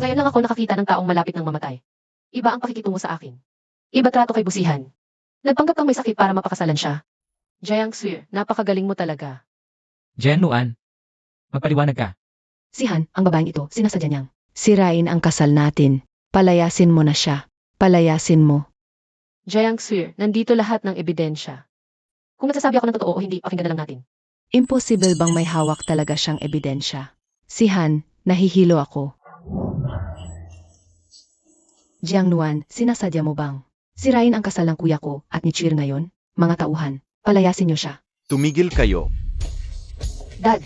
Ngayon lang ako nakakita ng taong malapit nang mamatay. Iba ang pakikitungo sa akin. Iba trato kay Bosihan. Nagpanggap kang may sakit para mapakasalan siya. Jiang Xue, napakagaling mo talaga. Jiang Nuan, magpaliwanag ka. Si Han, ang babaeng ito, sinasadya niyang. Sirain ang kasal natin. Palayasin mo na siya. Palayasin mo. Jiang Xue, nandito lahat ng ebidensya. Kung nagsasabi ako ng totoo o hindi, pakinggan na lang natin. Imposible bang may hawak talaga siyang ebidensya? Si Han, nahihilo ako. Jiang Nuan, sinasadya mo bang? Sirain ang kasal ng kuya ko at ni Cheer ngayon? Mga tauhan, palayasin niyo siya. Tumigil kayo. Dad,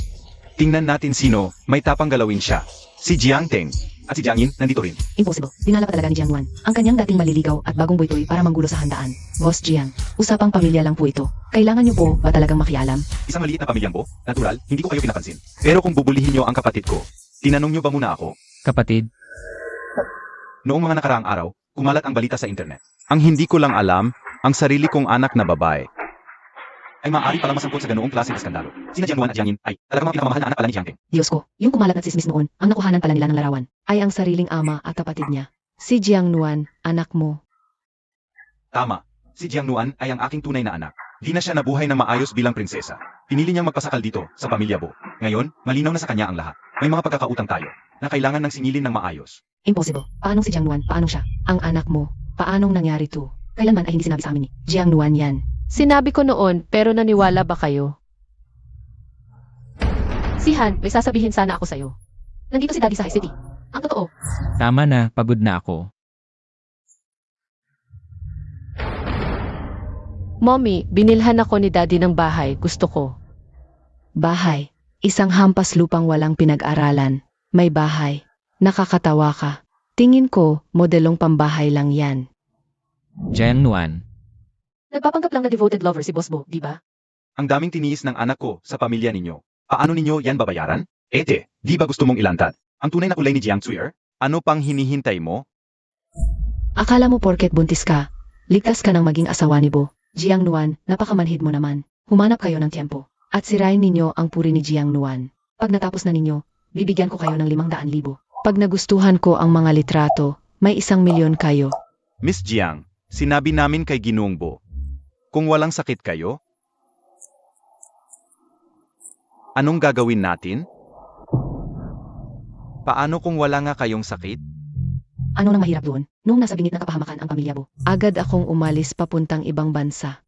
Tingnan natin sino, may tapang galawin siya. Si Jiang Teng. At si Jiang Yin, nandito rin. Impossible. Dinala pa talaga ni Jiang Nuan ang kanyang dating maliligaw at bagong boytoy para manggulo sa handaan. Boss Jiang, usapang pamilya lang po ito. Kailangan niyo po ba talagang makialam? Isang maliit na pamilyang Bo, natural, hindi ko kayo pinapansin. Pero kung bubulihin niyo ang kapatid ko, tinanong niyo ba muna ako? Kapatid, Noong mga nakaraang araw, kumalat ang balita sa internet. Ang hindi ko lang alam, ang sarili kong anak na babae ay maaari palang masangkot sa ganoong klaseng eskandalo. Sina Jiang Nuan at Jiang Yin ay talagang mga pinakamahal na anak pala ni Jiang Teng. Diyos ko, yung kumalat at sismis noon, ang nakuhanan pala nila ng larawan, ay ang sariling ama at kapatid niya. Si Jiang Nuan, anak mo. Tama, si Jiang Nuan ay ang aking tunay na anak. Di na siya nabuhay na maayos bilang prinsesa. Pinili niyang magpasakal dito, sa pamilya Bo. Ngayon, malinaw na sa kanya ang lahat. May mga pagkakautang tayo, na kailangan ng singilin ng maayos. Impossible. Paanong si Jiang Nuan? Paanong siya? Ang anak mo. Paanong nangyari to? Kailanman ay hindi sinabi sa amin ni Jiang Nuan yan. sinabi ko noon pero naniwala ba kayo? Si Han, may sasabihin sana ako sa'yo. Nandito si Daddy sa High City. Ang totoo, tama na, pagod na ako. Mommy, binilhan ako ni Daddy ng bahay. Gusto ko. Bahay. Isang hampas lupang walang pinag-aralan. May bahay. Nakakatawa ka. Tingin ko, modelong pambahay lang yan. Jiang Nuan, Nagpapanggap lang na devoted lover si Boss Bo, di ba? Ang daming tiniis ng anak ko sa pamilya ninyo. Paano ninyo yan babayaran? Ete, di ba gusto mong ilantad? Ang tunay na kulay ni Jiang Xue? Ano pang hinihintay mo? Akala mo porket buntis ka, ligtas ka ng maging asawa ni Bo. Jiang Nuan, napakamanhid mo naman. Humanap kayo ng tiempo. At sirain ninyo ang puri ni Jiang Nuan. Pag natapos na ninyo, bibigyan ko kayo ng 500,000. Pag nagustuhan ko ang mga litrato, may 1,000,000 kayo. Miss Jiang, sinabi namin kay Ginoong Bo. Kung walang sakit kayo, anong gagawin natin? Paano kung wala nga kayong sakit? Ano nang mahirap doon? Nung nasa bingit ng kapahamakan ang pamilya Bo, agad akong umalis papuntang ibang bansa.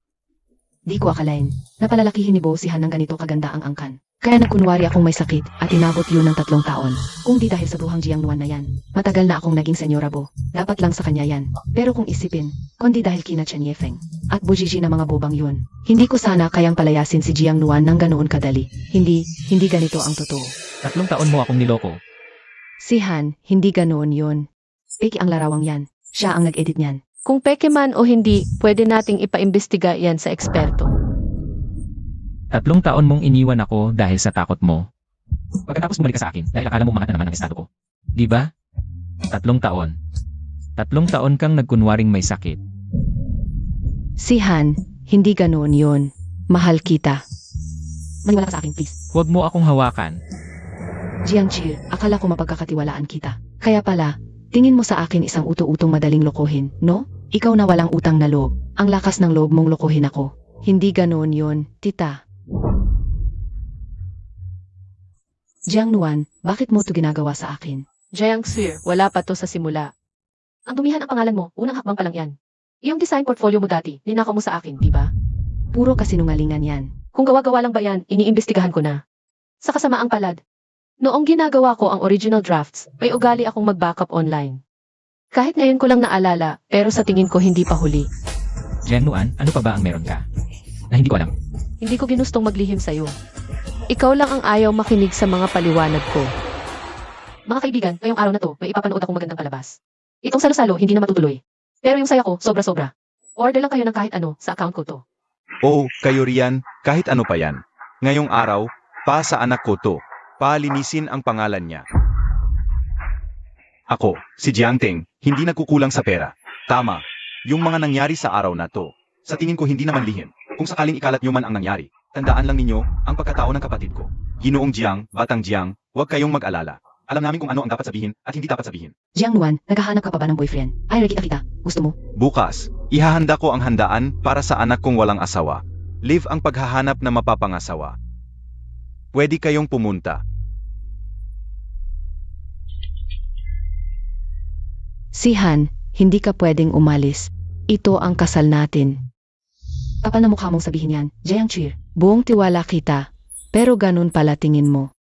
Di ko akalain, napalalakihin ni Bo si Han ng ganito kaganda ang angkan. Kaya nagkunwari akong may sakit at inabot yun ng 3 taon. Kung di dahil sa bruhang Jiang Nuan na yan, matagal na akong naging senyora Bo. Dapat lang sa kanya yan. Pero kung isipin, kundi dahil kina Chen Yefeng at Bujiji na mga bobang yun, hindi ko sana kayang palayasin si Jiang Nuan ng ganoon kadali. Hindi ganito ang totoo. 3 taon mo akong niloko. Si Han, hindi ganoon yun. Fake ang larawang yan. Siya ang nag-edit niyan. Kung peke man o hindi, pwede nating ipaimbestiga yan sa eksperto. 3 taon mong iniwan ako dahil sa takot mo. Pagkatapos bumalik ka sa akin dahil akala mo umangat na naman ang estado ko. Di ba? 3 taon. 3 taon kang nagkunwaring may sakit. Si Han, hindi ganoon yun. Mahal kita. Maniwala ka sa akin, please. Huwag mo akong hawakan. Jiang Chi, akala ko mapagkakatiwalaan kita. Kaya pala, tingin mo sa akin isang uto-utong madaling lokohin, no? Ikaw na walang utang na loob. Ang lakas ng loob mong lokohin ako. Hindi ganoon yun, tita. Jiang Nuan, bakit mo to ginagawa sa akin? Jiang Sir, wala pa to sa simula. Ang dumihan ang pangalan mo, unang hakbang pa lang yan. Yung design portfolio mo dati, ninakaw mo sa akin, di ba? Puro kasinungalingan yan. Kung gawa-gawa lang ba yan, iniimbestigahan ko na. Sa kasamaang palad. Noong ginagawa ko ang original drafts, may ugali akong mag-backup online. Kahit ngayon ko lang naalala, pero sa tingin ko hindi pa huli. Jiang Nuan, ano pa ba ang meron ka? Na hindi ko alam. Hindi ko ginustong maglihim sa'yo. Ikaw lang ang ayaw makinig sa mga paliwanag ko. Mga kaibigan, ngayong araw na to, may ipapanood akong magandang palabas. Itong salo-salo, hindi na matutuloy. Pero yung saya ko, sobra-sobra. Order lang kayo ng kahit ano sa account ko to. Oo, kayo riyan, kahit ano pa yan. Ngayong araw, pa sa anak ko to. Palinisin ang pangalan niya. Ako, si Jiang Teng, hindi nagkukulang sa pera. Tama, yung mga nangyari sa araw na to. Sa tingin ko hindi naman lihim. Kung sakaling ikalat nyo man ang nangyari, tandaan lang ninyo ang pagkatao ng kapatid ko. Ginoong Jiang, Batang Jiang, huwag kayong mag-alala. Alam namin kung ano ang dapat sabihin at hindi dapat sabihin. Jiang Nuan, naghahanap ka pa ba ng boyfriend? Ay, kita. Gusto mo? Bukas, ihahanda ko ang handaan para sa anak kong walang asawa. Live ang paghahanap na mapapangasawa. Pwede kayong pumunta. Si Han, hindi ka pwedeng umalis. Ito ang kasal natin. Kapal na mukha mong sabihin yan, Jiang Chi. Buong tiwala kita. Pero ganun pala tingin mo.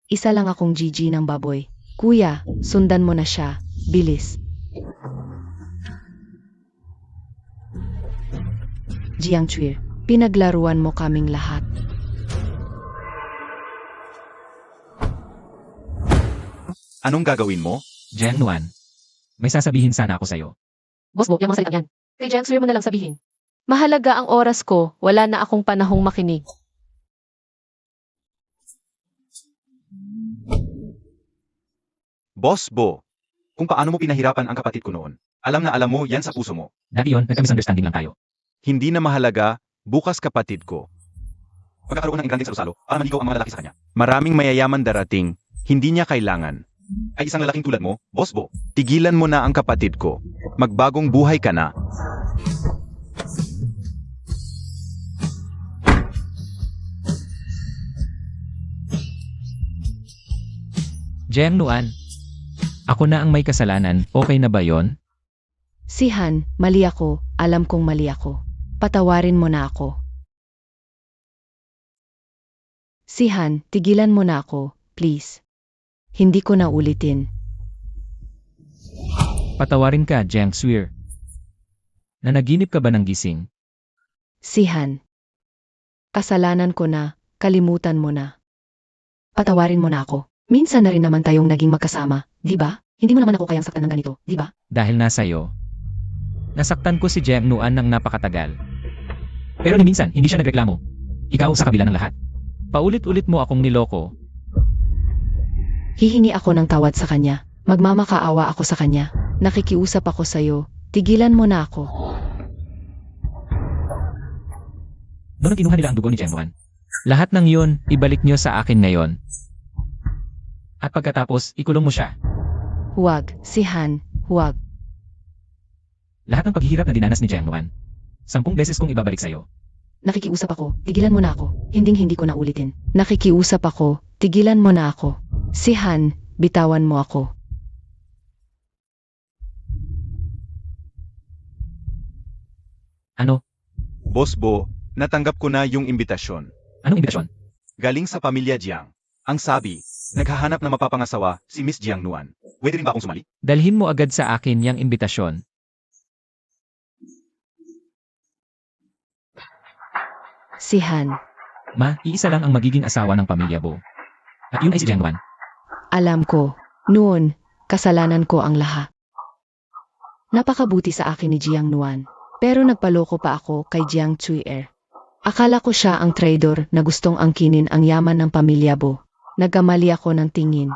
Isa lang akong Gigi ng baboy. Kuya, sundan mo na siya. Bilis. Jiang Chi, pinaglaruan mo kaming lahat. Anong gagawin mo? Jiang Nuan, may sasabihin sana ako sa'yo. Boss Bo, yung mga salitang yan. Kay Jiang Sir mo na lang sabihin. Mahalaga ang oras ko, wala na akong panahong makinig. Boss Bo, kung paano mo pinahirapan ang kapatid ko noon. Alam na alam mo yan sa puso mo. Dati yun, nagka-misunderstanding lang tayo. Hindi na mahalaga, bukas kapatid ko. Magkakaroon ng ingranding salusalo para maligaw ang mga lalaki sa kanya. Maraming mayayaman darating, hindi niya kailangan. Ay isang lalaking tulad mo, Boss Bo. Tigilan mo na ang kapatid ko. Magbagong buhay ka na. Jiang Nuan, ako na ang may kasalanan, okay na ba yon? Si Han, mali ako. Alam kong mali ako. Patawarin mo na ako. Si Han, tigilan mo na ako, please. Hindi ko na ulitin. Patawarin ka, Jiang Swear. Nanaginip ka ba ng gising? Si Han. Kasalanan ko na, kalimutan mo na. Patawarin mo na ako. Minsan na rin naman tayong naging magkasama, di ba? Hindi mo naman ako kayang saktan ng ganito, di ba? Dahil nasa iyo. Nasaktan ko si Jiang Nuan ng napakatagal. Pero ni minsan, hindi siya nagreklamo. Ikaw sa kabila ng lahat. Paulit-ulit mo akong niloko. Hihingi ako ng tawad sa kanya. Magmamakaawa ako sa kanya. Nakikiusap ako sa'yo. Tigilan mo na ako. Doon ang kinuha nila ang dugo ni Jiang Nuan. Lahat ng yun, ibalik niyo sa akin ngayon. At pagkatapos, ikulong mo siya. Huwag, si Han, huwag. Lahat ng paghihirap na dinanas ni Jiang Nuan. 10 beses kong ibabalik sa'yo. Nakikiusap ako, tigilan mo na ako. Hindi ko na ulitin. Nakikiusap ako, tigilan mo na ako. Si Han, bitawan mo ako. Ano? Boss Bo, natanggap ko na yung imbitasyon. Anong imbitasyon? Galing sa pamilya Jiang. Ang sabi, naghahanap na mapapangasawa si Miss Jiang Nuan. Pwede rin ba akong sumali? Dalhin mo agad sa akin yang imbitasyon. Si Han. Ma, iisa lang ang magiging asawa ng pamilya Bo. At yun ay si Jiang Nuan. Alam ko. Noon, kasalanan ko ang lahat. Napakabuti sa akin ni Jiang Nuan. Pero nagpaloko pa ako kay Jiang Chuier. Akala ko siya ang traidor na gustong angkinin ang yaman ng pamilya Bo. Nagkamali ako ng tingin.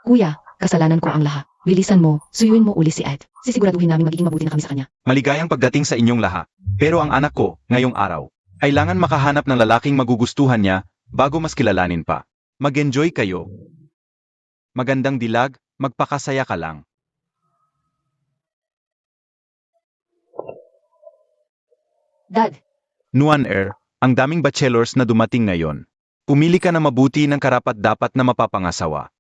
Kuya, kasalanan ko ang lahat. Bilisan mo, suyuin mo uli si Ed. Sisiguraduhin namin magiging mabuti na kami sa kanya. Maligayang pagdating sa inyong lahat. Pero ang anak ko, ngayong araw, kailangan makahanap ng lalaking magugustuhan niya bago mas kilalanin pa. Mag-enjoy kayo. Magandang dilag, magpakasaya ka lang. Dad, Nuan ang daming bachelors na dumating ngayon. Pumili ka na mabuti ng karapat-dapat na mapapangasawa.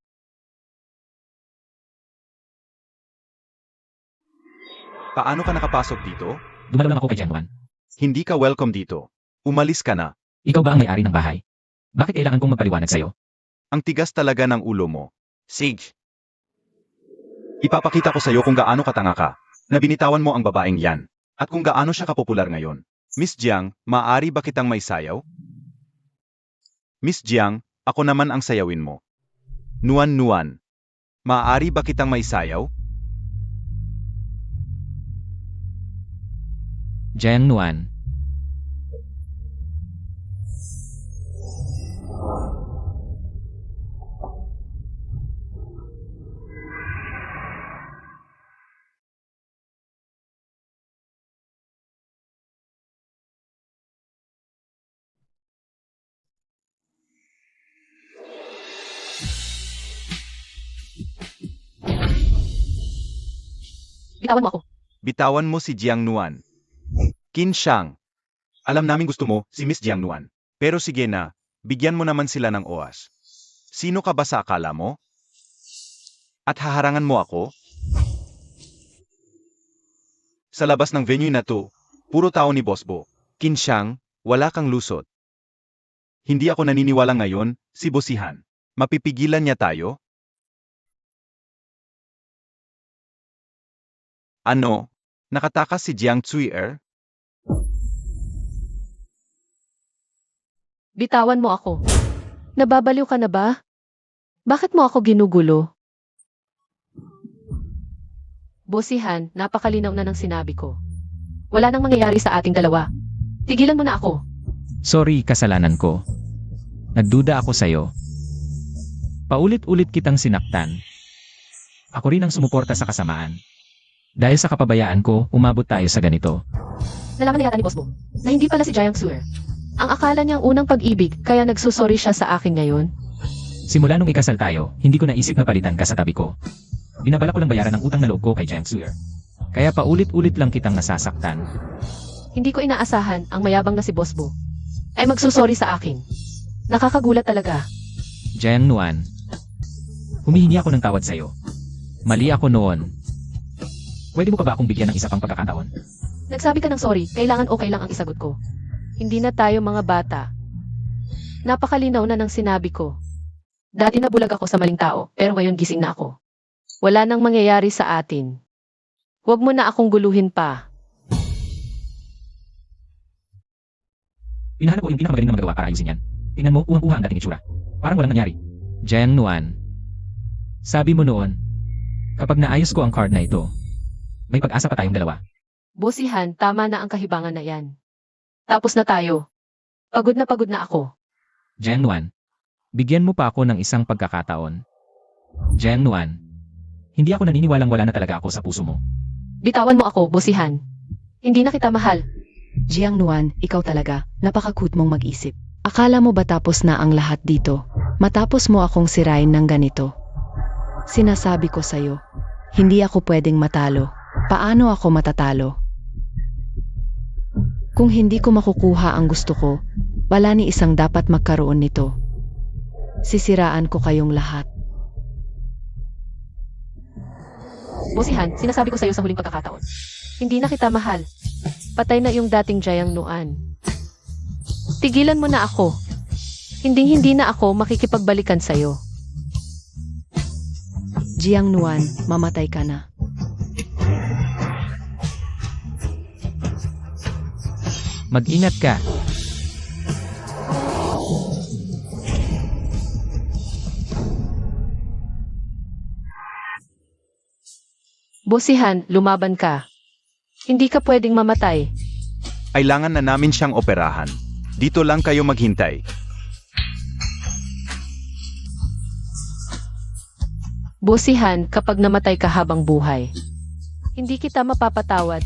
Paano ka nakapasok dito? Dumalo lang ako kay Jiang Nuan. Hindi ka welcome dito. Umalis ka na. Ikaw ba ang may-ari ng bahay? Bakit kailangan kong magpaliwanag sa'yo? Ang tigas talaga ng ulo mo. Sage. Ipapakita ko sa'yo kung gaano katanga ka, na binitawan mo ang babaeng yan, at kung gaano siya kapopular ngayon. Miss Jiang, maaari ba kitang may sayaw? Miss Jiang, ako naman ang sayawin mo. Nuan, maaari ba kitang may sayaw? Jiang Nuan. bitawan mo ako. Bitawan mo si Jiang Nuan. Qin Shang. Alam namin gusto mo si Miss Jiang Nuan. Pero sige na, bigyan mo naman sila ng oras. Sino ka ba sa akala mo? At haharangan mo ako? Sa labas ng venue na to, puro tao ni Boss Bo. Qin Shang, wala kang lusot. Hindi ako naniniwala ngayon, si Bosihan. Mapipigilan niya tayo? Ano? Nakatakas si Jiang Chuier? Bitawan mo ako. Nababaliw ka na ba? Bakit mo ako ginugulo? Bosihan, napakalinaw na ng sinabi ko. Wala nang mangyayari sa ating dalawa. Tigilan mo na ako. Sorry, kasalanan ko. Nagduda ako sa'yo. Paulit-ulit kitang sinaktan. Ako rin ang sumuporta sa kasamaan. Dahil sa kapabayaan ko, umabot tayo sa ganito. Nalaman na yata ni Boss Bo na hindi pala si Jiang Suer. Ang akala niyang unang pag-ibig kaya nagsusorry siya sa akin ngayon. Simula nung ikasal tayo, hindi ko naisip na palitan ka sa tabi ko. Binabala ko lang bayaran ng utang na loob ko kay Jiang Suer. Kaya paulit-ulit lang kitang nasasaktan. Hindi ko inaasahan ang mayabang na si Boss Bo ay magsusorry sa akin. Nakakagulat talaga. Jiang Nuan, humihingi ako ng tawad sa'yo. Mali ako noon. Pwede mo pa ba akong bigyan ng isa pang pagkakataon? Nagsabi ka ng sorry, kailangan okay lang ang isagot ko. Hindi na tayo mga bata. Napakalinaw na ng sinabi ko. Dati nabulag ako sa maling tao, pero ngayon gising na ako. Wala nang mangyayari sa atin. Huwag mo na akong guluhin pa. Hinahanap ko yung pinakamagaling na magawa para ayusin yan. Tingnan mo, uhang-uha ang dating itsura. Parang walang nangyari. Jiang Nuan, sabi mo noon, kapag naayos ko ang card na ito, may pag-asa pa tayong dalawa. Bosihan, tama na ang kahibangan na yan. Tapos na tayo. Pagod na ako. Jiang Nuan, bigyan mo pa ako ng isang pagkakataon. Jiang Nuan, hindi ako naniniwalang wala na talaga ako sa puso mo. Bitawan mo ako, Bosihan. Hindi na kita mahal. Jiang Nuan, ikaw talaga, napakakut mong mag-isip. Akala mo ba tapos na ang lahat dito? Matapos mo akong sirain ng ganito. Sinasabi ko sa'yo, hindi ako pwedeng matalo. Paano ako matatalo? Kung hindi ko makukuha ang gusto ko, wala ni isang dapat magkaroon nito. Sisiraan ko kayong lahat. Bosihan, sinasabi ko sa'yo sa huling pagkakataon. Hindi na kita mahal. Patay na yung dating Jiang Nuan. Tigilan mo na ako. Hinding-hindi na ako makikipagbalikan sa'yo. Jiang Nuan, mamatay ka na. Mag-ingat ka. Bosihan, lumaban ka. Hindi ka pwedeng mamatay. Kailangan na namin siyang operahan. Dito lang kayo maghintay. Bosihan, kapag namatay ka habang buhay. Hindi kita mapapatawad.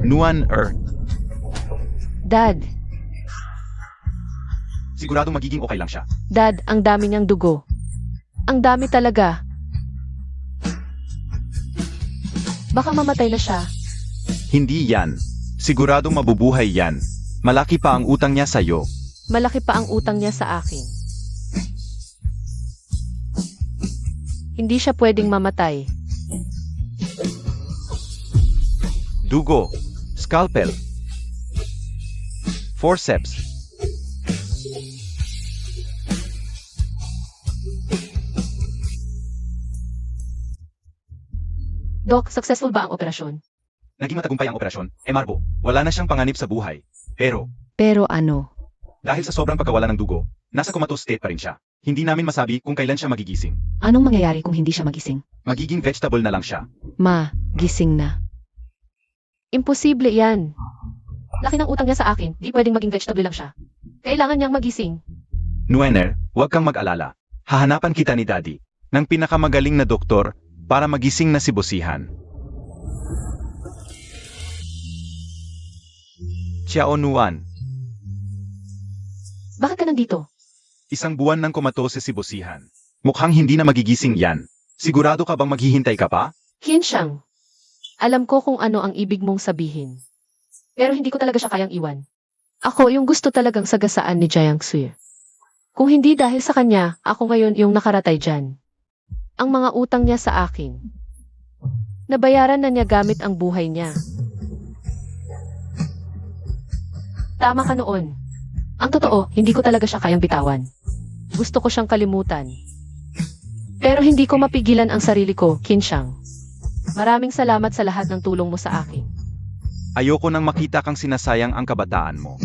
Nuan Dad, sigurado magiging okay lang siya. Dad, ang dami niyang dugo. Ang dami talaga. Baka mamatay na siya. Hindi yan. Siguradong mabubuhay yan. Malaki pa ang utang niya sa'yo. Malaki pa ang utang niya sa akin. Hindi siya pwedeng mamatay. Dugo, scalpel, forceps. Doc, successful ba ang operasyon? Naging matagumpay ang operasyon. Marbo, wala na siyang panganib sa buhay. Pero, Pero ano? dahil sa sobrang pagkawala ng dugo, nasa comatose state pa rin siya. Hindi namin masabi kung kailan siya magigising. Anong mangyayari kung hindi siya magising? Magiging vegetable na lang siya. Ma, gising na. Imposible yan. Laki ng utang niya sa akin, di pwedeng maging vegetable lang siya. Kailangan niyang magising. Nuener, huwag kang mag-alala. Hahanapan kita ni Daddy ng pinakamagaling na doktor para magising na si Bosihan. Xiao Nuan, Bakit ka nandito? isang buwan ng komatose si Bosihan. Mukhang hindi na magigising yan. Sigurado ka bang maghihintay ka pa? Kinshang. Alam ko kung ano ang ibig mong sabihin. Pero hindi ko talaga siya kayang iwan. Ako yung gusto talagang sagasaan ni Jiang Xue. Kung hindi dahil sa kanya, ako ngayon yung nakaratay dyan. Ang mga utang niya sa akin. Nabayaran na niya gamit ang buhay niya. Tama ka noon. Ang totoo, hindi ko talaga siya kayang bitawan. Gusto ko siyang kalimutan. Pero hindi ko mapigilan ang sarili ko, Kinshang. Maraming salamat sa lahat ng tulong mo sa akin. Ayoko nang makita kang sinasayang ang kabataan mo.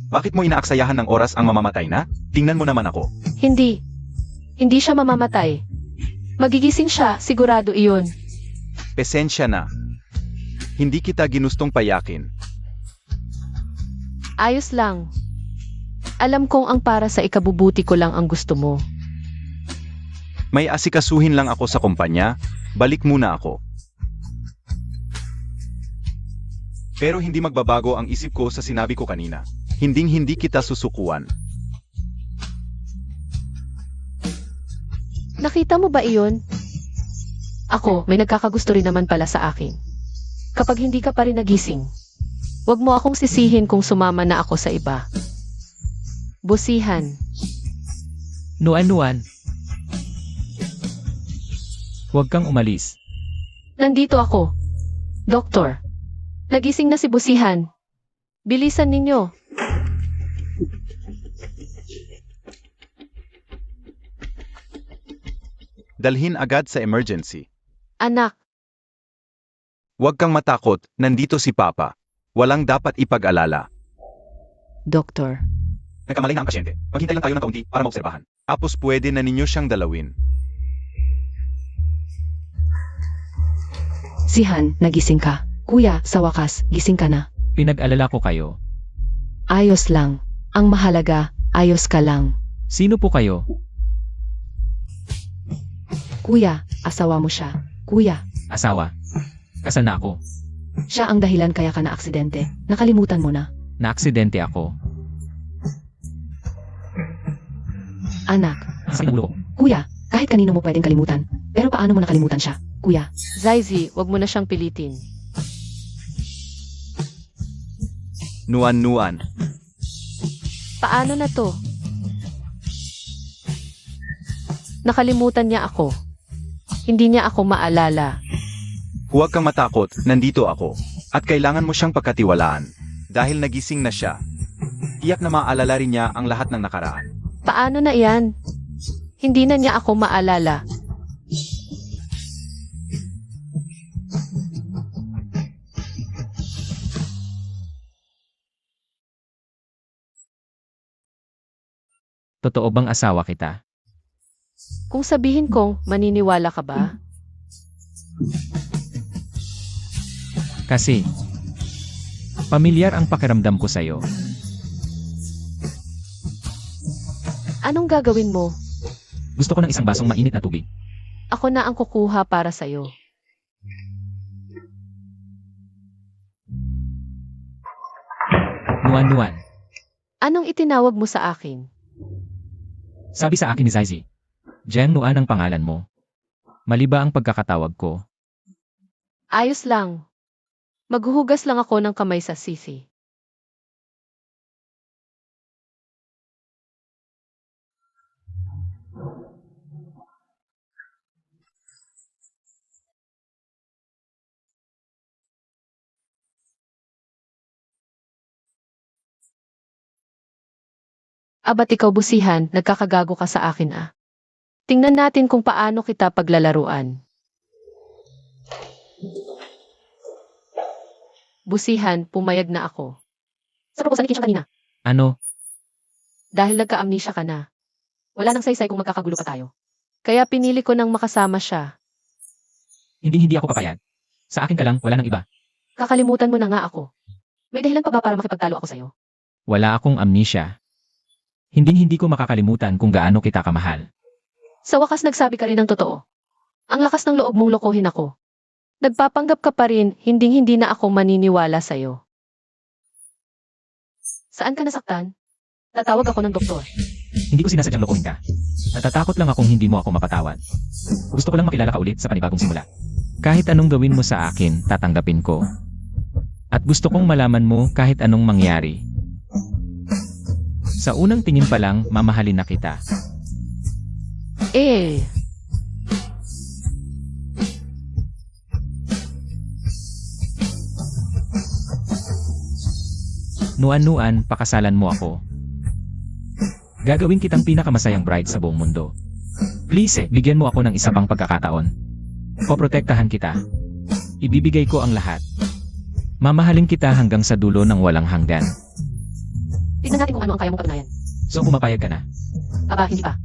Bakit mo inaaksayahan ng oras ang mamamatay na? Tingnan mo naman ako. Hindi. Hindi siya mamamatay. Magigising siya, sigurado iyon. Pesensya na. Hindi kita ginustong payakin. Ayos lang. Alam kong ang para sa ikabubuti ko lang ang gusto mo. May asikasuhin lang ako sa kumpanya. Balik muna ako. Pero hindi magbabago ang isip ko sa sinabi ko kanina. Hinding-hindi kita susukuan. Nakita mo ba iyon? Ako, may nagkakagusto rin naman pala sa akin. Kapag hindi ka pa rin nagising, huwag mo akong sisihin kung sumama na ako sa iba. Bosihan. Nuan. Huwag kang umalis. Nandito ako. Doktor. Nagising na si Bosihan. Bilisan ninyo. Dalhin agad sa emergency. Anak, Huwag kang matakot, nandito si Papa. Walang dapat ipag-alala. Doktor. Nagkamali na ang pasyente. Maghintay lang tayo ng kaunti para maobserbahan. Tapos pwede na ninyo siyang dalawin. Sihan, nagising ka. Kuya, sa wakas, gising ka na. Pinag-alala ko kayo. Ayos lang. Ang mahalaga, ayos ka lang. Sino po kayo? Kuya, asawa mo siya. Kuya, Asawa. Kasal na ako. siya ang dahilan kaya ka na aksidente. Nakalimutan mo na. Naaksidente ako. Anak, Sa ulo ko. kuya, kahit kanino mo pwedeng kalimutan. Pero paano mo nakalimutan siya? Kuya, Zaizi, wag mo na siyang pilitin. Nuan. Paano na to? Nakalimutan niya ako. Hindi niya ako maalala. Huwag kang matakot, nandito ako. At kailangan mo siyang pagkatiwalaan. Dahil nagising na siya. Tiyak na maaalala rin niya ang lahat ng nakaraan. Paano na iyan? Hindi na niya ako maalala. Totoo bang asawa kita? Kung sabihin kong maniniwala ka ba? Kasi, pamilyar ang pakiramdam ko sa'yo. Anong gagawin mo? Gusto ko ng isang basong mainit na tubig. Ako na ang kukuha para sa'yo. Nuan-nuan. Anong itinawag mo sa akin? Sabi sa akin ni Zizi, Jen Nuan ang pangalan mo. Mali ba ang pagkakatawag ko? Ayos lang. Maghuhugas lang ako ng kamay sa sisi. Abat ikaw busihan, nagkakagago ka sa akin ah. Tingnan natin kung paano kita paglalaruan. Busihan, pumayag na ako. Sa proposal ni Kisha kanina, Ano? dahil nagka-amnesia ka na. Wala nang saysay kung magkakagulo pa tayo. Kaya pinili ko nang makasama siya. Hindi ako papayag. Sa akin ka lang, wala nang iba. Kakalimutan mo na nga ako. May dahilan pa ba para makipagtalo ako sa'yo? Wala akong amnesia. Hindi ko makakalimutan kung gaano kita kamahal. Sa wakas nagsabi ka rin ng totoo. Ang lakas ng loob mong lokohin ako. Nagpapanggap ka pa rin, hindi na ako maniniwala sa'yo. Saan ka nasaktan? Tatawag ako ng doktor. Hindi ko sinasadyang lokohin ka. Natatakot lang akong hindi mo ako mapatawad. Gusto ko lang makilala ka ulit sa panibagong simula. Kahit anong gawin mo sa akin, tatanggapin ko. At gusto kong malaman mo kahit anong mangyari. Sa unang tingin pa lang, mamahalin na kita. Eh, Nuan-nuan, pakasalan mo ako. Gagawin kitang pinakamasayang bride sa buong mundo. Please, bigyan mo ako ng isa pang pagkakataon. Poprotektahan kita. Ibibigay ko ang lahat. Mamahalin kita hanggang sa dulo ng walang hanggan. tignan natin kung ano ang kaya mong patunayan. So pumapayag ka na. Aba, hindi pa.